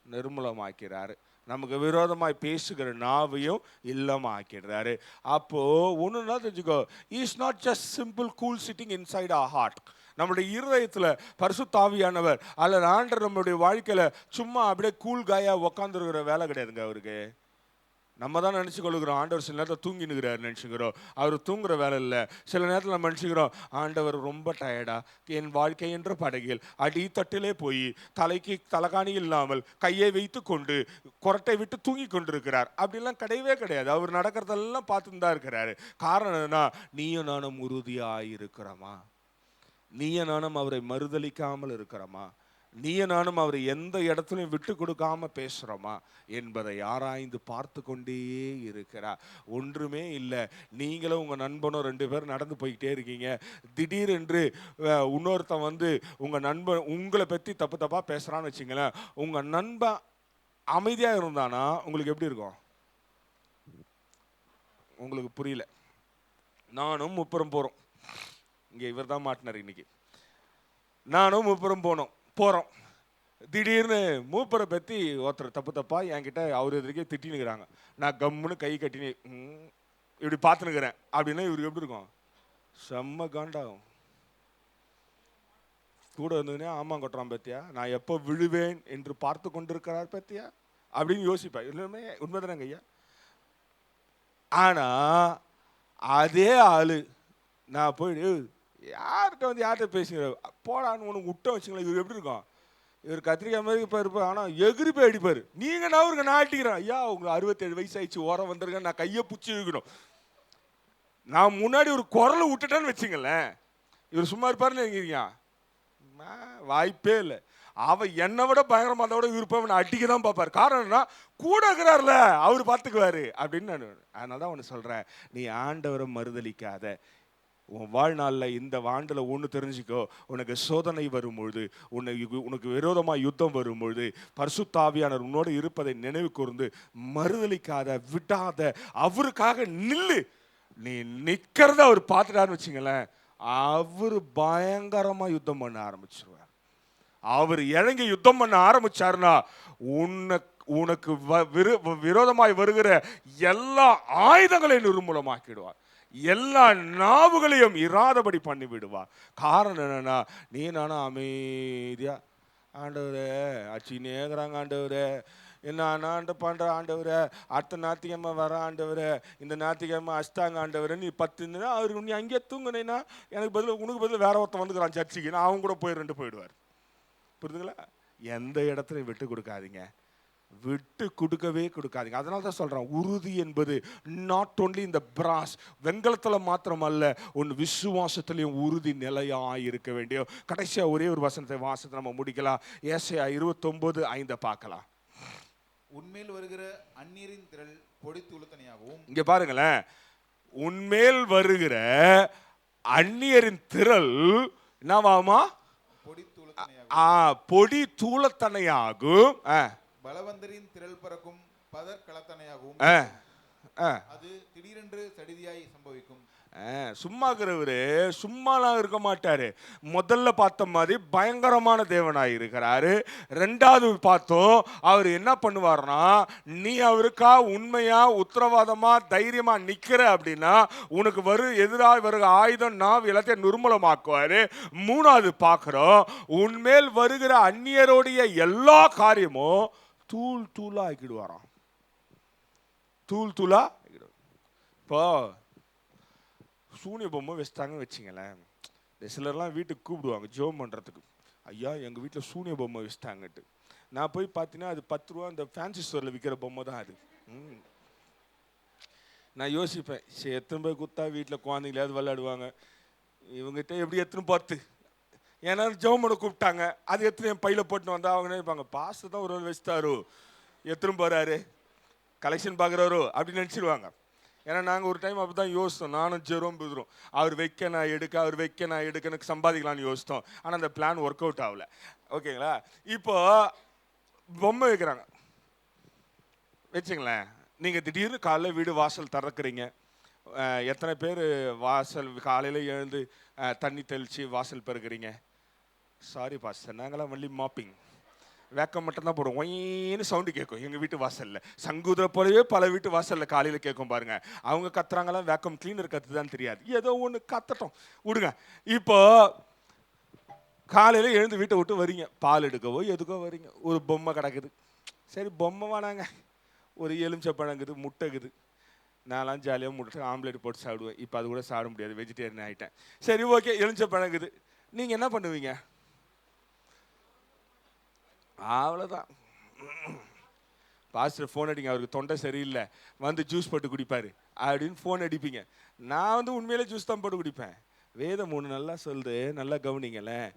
நிர்மூலமாக்கிறாரு, நமக்கு விரோதமாய் பேசுகிற நாவையும் இல்லமாக்கிறாரு. அப்போ ஒண்ணுன்னா தெரிஞ்சுக்கோ, is not just simple cool sitting inside our heart. நம்முடைய இருதயத்துல பரிசுத்த ஆவியானவர் அல்லது ஆண்டவர் நம்மளுடைய வாழ்க்கையில சும்மா அப்படியே கூல் காயா உக்காந்துருக்கிற வேலை கிடையாதுங்க அவருக்கு. நம்ம தான் நினச்சி கொள்ளுகிறோம் ஆண்டவர் சில நேரத்தில் தூங்கினுக்கிறார் நினச்சிக்கிறோம். அவர் தூங்குற வேலை இல்லை. சில நேரத்தில் நம்ம நினச்சிக்கிறோம் ஆண்டவர் ரொம்ப டயர்டா என் வாழ்க்கை என்ற படகில் அடித்தட்டிலே போய் தலைக்கு தலகாணி இல்லாமல் கையை வைத்து கொண்டு கொரட்டை விட்டு தூங்கி கொண்டிருக்கிறார். அப்படிலாம் கிடையவே கிடையாது. அவர் நடக்கிறதெல்லாம் பார்த்துன்னு தான் இருக்கிறாரு. காரணம் என்னன்னா, நீயும் நானும் உறுதியாக இருக்கிறோமா, நீயும் நானும் அவரை மறுதளிக்காமல் இருக்கிறோமா, நீயும் நானும் அவரை எந்த இடத்துலையும் விட்டு கொடுக்காம பேசுகிறோமா என்பதை ஆராய்ந்து பார்த்து கொண்டே இருக்கிறார். ஒன்றுமே இல்லை, நீங்களும் உங்கள் நண்பனும் 2 பேர் நடந்து போய்கிட்டே இருக்கீங்க, திடீரென்று இன்னொருத்தன் வந்து உங்கள் நண்பன் உங்களை பற்றி தப்பு தப்பாக பேசுகிறான்னு வச்சிங்களேன். உங்கள் நண்பன் அமைதியாக இருந்தானா உங்களுக்கு எப்படி இருக்கும்? உங்களுக்கு புரியல. நானும் முப்புறம் போகிறோம், இங்கே இவர் தான் மாட்டினார் இன்னைக்கு. நானும் முப்புறம் போகிறோம். திடீர்னு மூப்பரை பற்றி ஒருத்தர் தப்பு தப்பாக என்கிட்ட அவர் எதிர்க்கே திட்டினுக்கிறாங்க. நான் கம்முன்னு கை கட்டினு இப்படி பார்த்துனுக்கிறேன். அப்படின்னா இவருக்கு எப்படி இருக்கும்? செம்ம காண்டாகும். கூட இருந்ததுனே ஆமாம் கொட்டுறான் பத்தியா, நான் எப்போ விழுவேன் என்று பார்த்து கொண்டிருக்கிறார் பத்தியா அப்படின்னு யோசிப்பேன். எல்லாமே உண்மைதானங்க ஐயா. ஆனால் அதே ஆளு நான் போயிடு யார்கிட்ட வந்து யார்கிட்ட பேசுகிற போடான்னு உனக்கு விட்ட வச்சுங்களேன், இவர் எப்படி இருக்கும்? இவர் கத்திரிக்காய் மாதிரி இப்போ இருப்பார், ஆனால் எகிரி போய் அடிப்பார். நீங்கள் நவருக்கு நான் ஆட்டிக்கிறேன். ஐயா உங்களுக்கு 67 வயசு ஆயிடுச்சு, ஓரம் வந்துருங்க, நான் கையை பிடிச்சி இருக்கணும். நான் முன்னாடி ஒரு குரலை விட்டுட்டேன்னு வச்சுங்களேன், இவர் சும்மா இருப்பாருன்னு நினைக்கிறீங்க? வாய்ப்பே இல்லை. அவன் என்னை விட பயங்கரமா அதோட விருப்பம் அடிக்க தான் பார்ப்பார். காரணம் என்ன? கூட இருக்கிறார்ல, அவர் பார்த்துக்குவாரு அப்படின்னு. நான் அதனால தான் ஒன்று சொல்றேன், நீ ஆண்டவரை மறுதலிக்காத. உன் வாழ்நாளில் இந்த ஆண்டில் ஒன்று தெரிஞ்சுக்கோ, உனக்கு சோதனை வரும்பொழுது, உனக்கு விரோதமாக யுத்தம் வரும்பொழுது, பரிசுத்த ஆவியானவர் உன்னோடு இருப்பதை நினைவு கூர்ந்து மறுதலிக்காத, விடாத, அவருக்காக நில்லு. நீ நிற்கிறத அவர் பார்த்துட்டாருன்னு வச்சுங்களேன், அவர் பயங்கரமா யுத்தம் பண்ண ஆரம்பிச்சிருவார். அவர் இறங்கி யுத்தம் பண்ண ஆரம்பிச்சாருன்னா உனக்கு விரோதமாய் வருகிற எல்லா ஆயுதங்களையும் நிர்மூலமாக்கிடுவார். எல்லா நாவுகளையும் இராதபடி பண்ணி விடுவார். காரணம் என்னன்னா, நீ நானும் அமைதியா ஆண்டவரே அச்சின்னே இருக்கிறாங்க, ஆண்டவரே என்ன ஆண்டு பண்ற ஆண்டவரே, அடுத்த ஞாயிற்றுக்கிழமை வர ஆண்டவரே, இந்த ஞாயிற்றுக்கிழமை அஷ்டாங்க ஆண்டவரே, நீ 10 அவருக்கு நீ அங்கேயே தூங்குனேன்னா எனக்கு பதில் உனக்கு பதில் வேற ஒருத்தன் வந்துக்கிறான் சர்ச்சுக்கு, நான் அவங்க கூட போயிடுவார். புரியுதுங்களா? எந்த இடத்துலையும் விட்டு கொடுக்காதீங்க, விட்டு கொடுக்கவே கொடுக்காதீங்க. அதனால தான் சொல்றேன், உறுதி என்பது நாட் ஓன்லி இந்த பிராஸ் வெங்கலத்தில் மாத்திரமல்ல, உன் விசுவாசத்திலையும் உறுதி நிலையாக இருக்க வேண்டிய. கடைசியா ஒரே ஒரு வசனத்தை வாசத்தை நம்ம முடிக்கலாம். ஏசாயா 29:5 பார்க்கலாம். உன்மேல் வருகிற அந்நியரின் திரள் பொடி தூளத்தனையாகவும். இங்க பாருங்களேன், உன்மேல் வருகிற அந்நியரின் திரள் என்னவாமா? பொடி தூளத்தனையாகும். பலவந்தரின் திரள் பறக்கும் பதர் களத்தனையாகவும். அது திடீரென்று சடிதியாய் சம்பவிக்கும். சும்மா இருக்கிறவரு சும்மாலாம் இருக்க மாட்டாரு. முதல்ல பார்த்த மாதிரி பயங்கரமான தேவனாய் இருக்கிறாரு. ரெண்டாவது பார்த்தோம், அவர் என்ன பண்ணுவார்னா, நீ அவருக்கா உண்மையா உத்தரவாதமா தைரியமா நிக்கிற அப்படின்னா உனக்கு எதிராக வருகிற ஆயுதம் நாவ் எல்லாத்தையும் நிர்மூலமாக்குவாரு. மூணாவது பார்க்கிறோம், உன்மேல் வருகிற அந்நியருடைய எல்லா காரியமும் தூள் தூளா ஆக்கிடுவாராம். தூள் தூளா. இப்போ சூனிய பொம்மை வச்சுட்டாங்கன்னு வச்சிங்களேன், சிலர்லாம் வீட்டுக்கு கூப்பிடுவாங்க ஜோம் பண்ணுறதுக்கு, ஐயா எங்கள் வீட்டில் சூனிய பொம்மை வச்சுட்டாங்கட்டு. நான் போய் பார்த்தீங்கன்னா அது 10 ரூபா இந்த ஃபேன்சி ஸ்டோரில் விற்கிற பொம்மை தான் அது. நான் யோசிப்பேன், சரி எத்தனை போய் குத்தா வீட்டில் குழந்தைங்களாவது விளையாடுவாங்க, இவங்ககிட்ட எப்படி எத்தனை பார்த்து, ஏன்னா ஜோம் பண்ண கூப்பிட்டாங்க, அது எத்தனை என் பையில் போட்டு வந்தால் அவங்க நினைப்பாங்க, பாஸ்ட் தான் ஒரு வேலை வச்சுட்டாரோ, எத்தனை போகிறாரு கலெக்ஷன் பார்க்குறாரோ அப்படின்னு நினச்சிடுவாங்க. ஏன்னா நாங்கள் ஒரு டைம் அப்படி தான் யோசித்தோம், நானும் ஜெரோம் புதுறோம், அவர் வைக்க நான் எடுக்க, அவர் வைக்க நான் எடுக்க, எனக்கு சம்பாதிக்கலான்னு யோசித்தோம். ஆனால் அந்த பிளான் ஒர்க் அவுட் ஆகல. ஓகேங்களா? இப்போ பொம்மை வைக்கிறாங்க வச்சுங்களேன், நீங்கள் திடீர்னு காலையில் வீடு வாசல் திறக்கிறீங்க, எத்தனை பேர் வாசல் காலையில் எழுந்து தண்ணி தெளித்து வாசல் பெருக்கிறீங்க? சாரி பாஸ்டர், நாங்களாம் வள்ளி மாப்பிங் வேக்கம் மட்டும்தான் போடுவோம், ஒயின்னு சவுண்டு கேட்கும் எங்கள் வீட்டு வாசலில். சங்குதிரை போலவே பல வீட்டு வாசலில் காலையில் கேட்கும் பாருங்க. அவங்க கத்துறாங்களாம், வேக்கம் கிளீனர் கத்துதான் தெரியாது, ஏதோ ஒன்று கத்தட்டும் விடுங்க. இப்போ காலையில் எழுந்து வீட்டை விட்டு வரீங்க, பால் எடுக்கவோ எதுக்கோ வரீங்க, ஒரு பொம்மை கிடக்குது. சரி பொம்மை வேணாங்க, ஒரு எலுமிச்சை பழங்குது, முட்டைக்குது. நான்லாம் ஜாலியாக முட்டை ஆம்லேட் போட்டு சாப்பிடுவேன். இப்போ அது கூட சாப்பிட முடியாது, வெஜிடேரியன் ஆகிட்டேன். சரி ஓகே, எலுமிச்சை பழங்குது, நீங்கள் என்ன பண்ணுவீங்க? அவ்வளோதான். பாஸ்டர் ஃபோன் அடிங்க, அவருக்கு தொண்டை சரியில்லை, வந்து ஜூஸ் போட்டு குடிப்பார் அப்படின்னு ஃபோன் அடிப்பீங்க. நான் உண்மையிலே ஜூஸ் தான் போட்டு குடிப்பேன். வேதம் ஒன்று நல்லா சொல்லுது, நல்லா கவனிங்களேன்.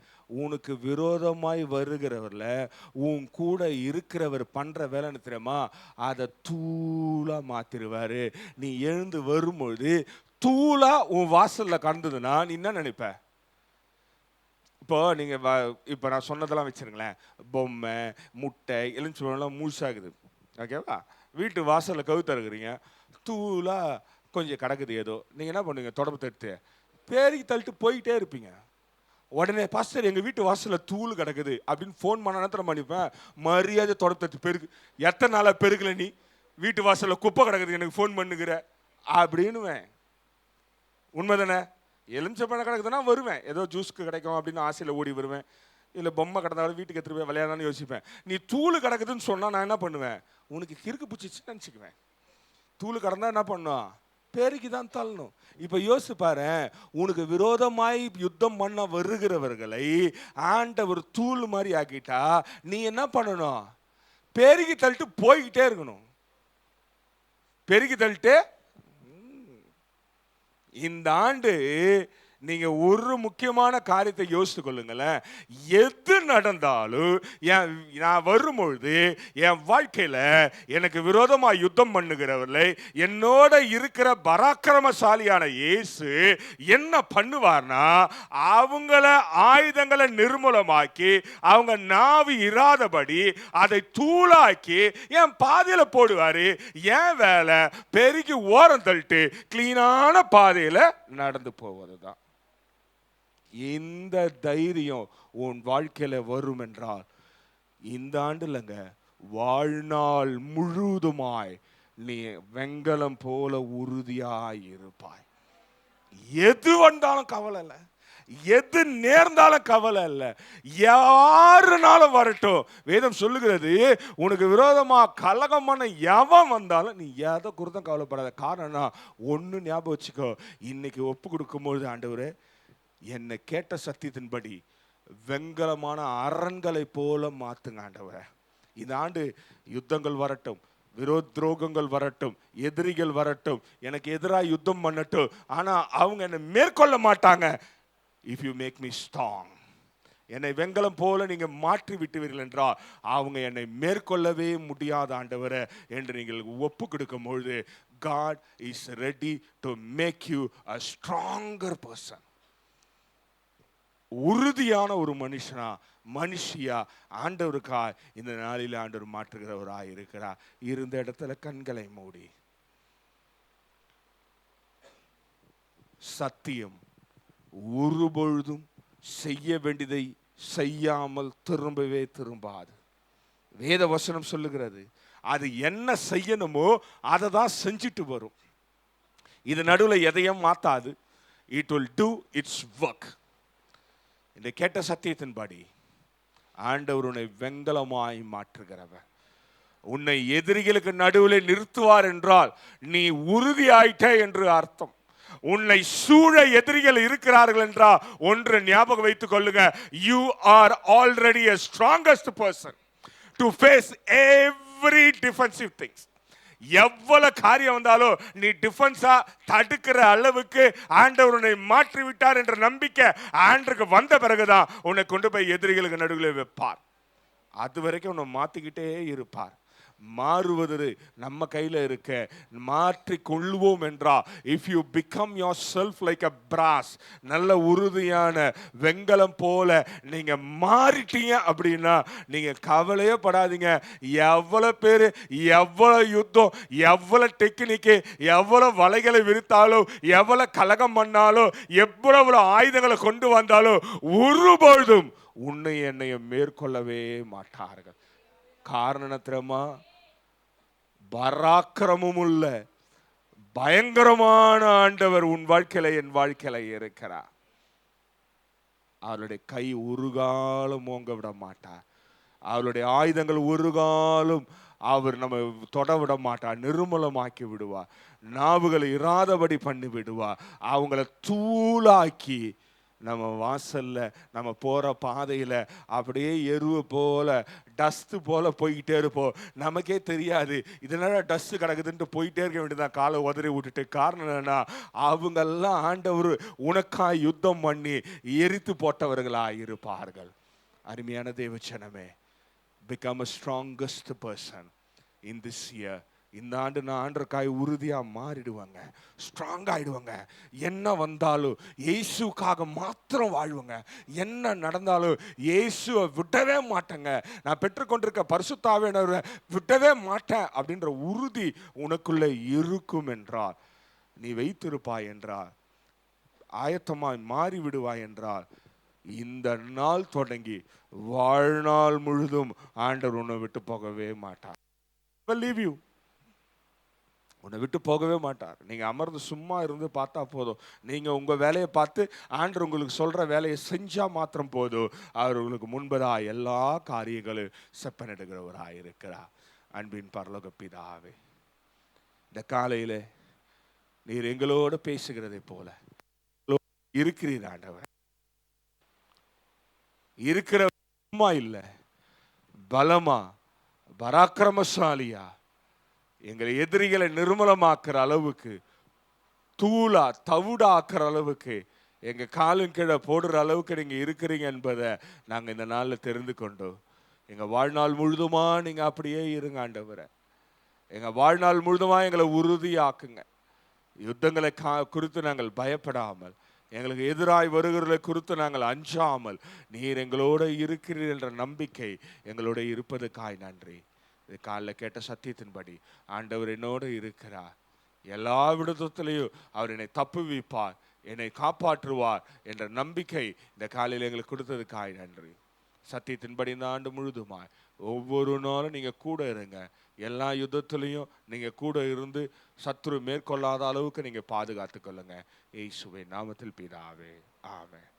உனக்கு விரோதமாய் வருகிறவரில் உன் கூட இருக்கிறவர் பண்ணுற வேலைன்னு தெரியுமா, அதை தூளா மாற்றிடுவார். நீ எழுந்து வரும்பொழுது தூளா உன் வாசலில் கண்டதுன்னா நீ என்ன நினைப்ப? இப்போ நீங்கள் இப்போ நான் சொன்னதெல்லாம் வச்சுருங்களேன், பொம்மை முட்டை எலுமிச்சம்பழம்லாம் மூசாகுது, ஓகேவா? வீட்டு வாசலில் கவுத்த இருக்கிறீங்க, தூளாக கொஞ்சம் கிடக்குது ஏதோ, நீங்கள் என்ன பண்ணுவீங்க? தொடர்பு தடுத்து பேருக்கு தள்ளிட்டு போயிட்டே இருப்பீங்க. உடனே பாஸ்டர் எங்கள் வீட்டு வாசலில் தூள் கிடக்குது அப்படின்னு ஃபோன் பண்ண நேரத்தில் பண்ணிப்பேன், மரியாதை தொடர்பு தடுத்து பெருக்கு, எத்தனை நாளாக பெருக்கல நீ, வீட்டு வாசலில் குப்பை கிடக்குது எனக்கு ஃபோன் பண்ணுகிற அப்படின்னுவேன். உண்மை தானே? எலுமிச்சம்பழம் கிடக்குதுன்னா வருவேன், ஏதோ ஜூஸ்க்கு கிடைக்கும் அப்படின்னு ஆசையில் ஓடி வருவேன். இல்லை பொம்மை கிடந்தாலும் வீட்டுக்கு எடுத்துகிட்டு போய் விளையாடலான்னு யோசிப்பேன். நீ தூள் கிடக்குதுன்னு சொன்னால் நான் என்ன பண்ணுவேன்? உனக்கு கிறுக்கு பிடிச்சிச்சுன்னு நினச்சிக்குவேன். தூள் கிடந்தா என்ன பண்ணும்? பெருக்கி தான் தள்ளணும். இப்போ யோசிச்சு பாரு, உனக்கு விரோதமாய் யுத்தம் பண்ண வருகிறவர்களை ஆண்டவர் தூள் மாதிரி ஆக்கிட்டா நீ என்ன பண்ணணும்? பெருக்கி தள்ளிட்டு போய்கிட்டே இருக்கணும். பெருக்கி தள்ளிட்டு இந்த ஆண்டு நீங்க ஒரு முக்கியமான காரியத்தை யோசித்து கொள்ளுங்களேன். எது நடந்தாலும் நான் வரும்பொழுது என் வாழ்க்கையில எனக்கு விரோதமா யுத்தம் பண்ணுகிறவர்களை என்னோட இருக்கிற பராக்கிரமசாலியான இயேசு என்ன பண்ணுவார்னா, அவங்கள ஆயுதங்களை நிர்மூலமாக்கி அவங்க நாவி இராதபடி அதை தூளாக்கி என் பாதையில போடுவாரு. என் வேலை பெருகி ஓரம் தள்ளிட்டு கிளீனான பாதையில நடந்து போவதுதான். இந்த தைரியம் உன் வாழ்க்கையில வரும் என்றால் இந்த ஆண்டு இல்லைங்க, வாழ்நாள் முழுவதுமாய் நீ வெங்கலம் போல உறுதியாய் இருப்பாய். எது வந்தாலும் கவலை இல்லை, எது நேர்ந்தாலும் கவலை இல்லை, யாருனாலும் வரட்டும். வேதம் சொல்லுகிறது, உனக்கு விரோதமா கலகம் பண்ண எவன் வந்தாலும் நீ எதை குறித்தும் கவலைப்படாத. காரணம்னா ஒன்று ஞாபகம் வச்சுக்கோ, இன்னைக்கு ஒப்பு கொடுக்கும்பொழுது ஆண்டவரே என்னை கேட்ட சத்தியத்தின்படி வெங்கலமான அரண்களை போல மாத்துங்க ஆண்டவரே. இந்த ஆண்டு யுத்தங்கள் வரட்டும், விரோத்ரோகங்கள் வரட்டும், எதிரிகள் வரட்டும், எனக்கு எதிராக யுத்தம் பண்ணட்டும், ஆனா அவங்க என்னை மேற்கொள்ள மாட்டாங்க. If you make me strong, என்னை வெங்கலம் போல நீங்க மாற்றி விட்டுவீர்கள் என்றால் அவங்க என்னை மேற்கொள்ளவே முடியாத ஆண்டவரே என்று நீங்கள் ஒப்பு கொடுக்கும் பொழுது God is ready to make you a stronger person. உறுதியான ஒரு மனுஷியா ஆண்டவருக்கா இந்த நாளில் ஆண்டவர் மாற்றுகிறவராய் இருக்கிறார். இருந்த இடத்துல கண்களை மூடி, சத்தியம் ஒருபொழுதும் செய்ய வேண்டியதை செய்யாமல் திரும்பவே திரும்பாது. வேத வசனம் சொல்லுகிறது, அது என்ன செய்யணுமோ அதை தான் செஞ்சுட்டு வரும். இது நடுவில் எதையும் மாத்தாது. It will do its work. இந்த கேட்ட சத்தியத்தின்படி ஆண்டவர் உன்னை வெங்கலமாய் மாற்றுகிறவர். உன்னை எதிரிகளுக்கு நடுவில் நிறுத்துவார் என்றால் நீ உறுதியாயிட்ட என்று அர்த்தம். உன்னை சூழ எதிரிகள் இருக்கிறார்கள் என்றால் ஒன்று ஞாபகம் வைத்துக் கொள்ளுங்க, you are already a strongest person to face every defensive things. எவ்வளவு காரியம் வந்தாலும் நீ டிஃபென்ஸா தடுக்கிற அளவுக்கு ஆண்டவர் உன்னை மாற்றி விட்டார் என்ற நம்பிக்கை ஆண்டருக்கு வந்த பிறகுதான் உன்னை கொண்டு போய் எதிரிகளுக்கு நடுவில் வைப்பார். அது வரைக்கும் உன்னை மாத்திக்கிட்டே இருப்பார். மாறுவது நம்ம கையில் இருக்க, மாற்றி கொள்வோம் என்றா, if you become yourself like a brass, நல்ல உறுதியான வெங்கலம் போல நீங்க மாறிட்டீங்க அப்படின்னா நீங்க கவலையே படாதீங்க. எவ்வளவு பேரு, எவ்வளவு யுத்தம், எவ்வளவு டெக்னிக்கு, எவ்வளவு வலைகளை விரித்தாலும், எவ்வளவு கலகம் பண்ணாலும், எவ்வளவு ஆயுதங்களை கொண்டு வந்தாலும் ஒருபொழுதும் உன்னை என்னையும் மேற்கொள்ளவே மாட்டார்கள். காரணத்திரமா பராக்கிரமும் உள்ள பயங்கரமான ஆண்டவர் உன் வாழ்க்கையில என் வாழ்க்கையில இருக்கிறார். அவருடைய கை ஒரு காலம் ஓங்க விட மாட்டார். அவருடைய ஆயுதங்கள் ஒரு காலம் அவர் நம்ம தொட விட மாட்டார். நிர்மூலமாக்கி விடுவார். நாவுகளை இராதபடி பண்ணி விடுவார். அவங்கள தூளாக்கி நம்ம வாசல்ல நம்ம போற பாதையில அப்படியே எருவு போல டஸ்ட் போல போய்கிட்டே இருப்போம். நமக்கே தெரியாது இதனால டஸ்ட் கிடக்குதுன்ட்டு போயிட்டே இருக்க வேண்டியதான், காலை உதறி விட்டுட்டு. காரணம் என்னன்னா, அவங்கெல்லாம் ஆண்டவர் உனக்காய் யுத்தம் பண்ணி எரித்து போட்டவர்களாய் இருப்பார்கள். அருமையான தேவச்சனமே, become a strongest person in this year. இந்த ஆண்டு நான் ஆண்டருக்காய் உறுதியா மாறிடுவாங்க, ஸ்ட்ராங் ஆயிடுவாங்க. என்ன வந்தாலும் இயேசுக்காக மாத்திரம் வாழ்வுங்க. என்ன நடந்தாலும் இயேசுவை விடவே மாட்டேங்க. நான் பெற்றுக்கொண்டிருக்க பரிசுத்த ஆவியானவரை விடவே மாட்டேன் அப்படின்ற உறுதி உனக்குள்ள இருக்கும் என்றால், நீ வைத்திருப்பாய் என்றால், ஆயத்தமாய் மாறி விடுவாய் என்றால், இந்த நாள் தொடங்கி வாழ்நாள் முழுதும் ஆண்டவர் உன்னை விட்டு போகவே மாட்டார். Leave you. உன்னை விட்டு போகவே மாட்டார். நீங்க அமர்ந்து சும்மா இருந்து பார்த்தா போதும். நீங்க உங்க வேலையை பார்த்து ஆண்டவர் உங்களுக்கு சொல்ற வேலையை செஞ்சா மாத்திரம் போதும். அவர் உங்களுக்கு முன்பதா எல்லா காரியங்களும் செப்பனிடுகிறவராய் இருக்கிறார். அன்பின் பரலோக பிதாவே, இந்த காலையில நீர் எங்களோடு பேசுகிறதை போல இருக்கிறீர் ஆண்டவர். இருக்கிற இல்ல, பலமா பராக்கிரமசாலியா எங்களை எதிரிகளை நிர்மூலமாக்குற அளவுக்கு, தூளா தவிடாக்குற அளவுக்கு எங்க காலின் கீழே போடுற அளவுக்கு நீங்க இருக்கிறீங்க என்பதை நாங்க இந்த நாள்ல தெரிந்து கொண்டோம். எங்க வாழ்நாள் முழுதுமா நீங்க அப்படியே இருங்க ஆண்டவரே. எங்க வாழ்நாள் முழுதுமா எங்களை உறுதியாக்குங்க. யுத்தங்களை குறித்து நாங்கள் பயப்படாமல், எங்களுக்கு எதிராய் வருகிறதை குறித்து நாங்கள் அஞ்சாமல், நீர் எங்களோட இருக்கிறீர் என்ற நம்பிக்கை எங்களோட இருப்பதுக்காய் நன்றி. இது காலைல கேட்ட சத்தியத்தின்படி ஆண்டவர் என்னோடு இருக்கிறார். எல்லா விடத்திலையும் அவர் என்னை தப்புவிப்பார், என்னை காப்பாற்றுவார் என்ற நம்பிக்கை இந்த காலையில் எங்களுக்கு கொடுத்ததுக்காய் நன்றி. சத்தியத்தின்படி இந்த ஆண்டு முழுதுமாய் ஒவ்வொரு நாளும் நீங்க கூட இருங்க. எல்லா யுத்தத்திலையும் நீங்க கூட இருந்து சத்துரு மேற்கொள்ளாத அளவுக்கு நீங்க பாதுகாத்துக் கொள்ளுங்க. இயேசுவின் நாமத்தில் பிதாவே, ஆமென்.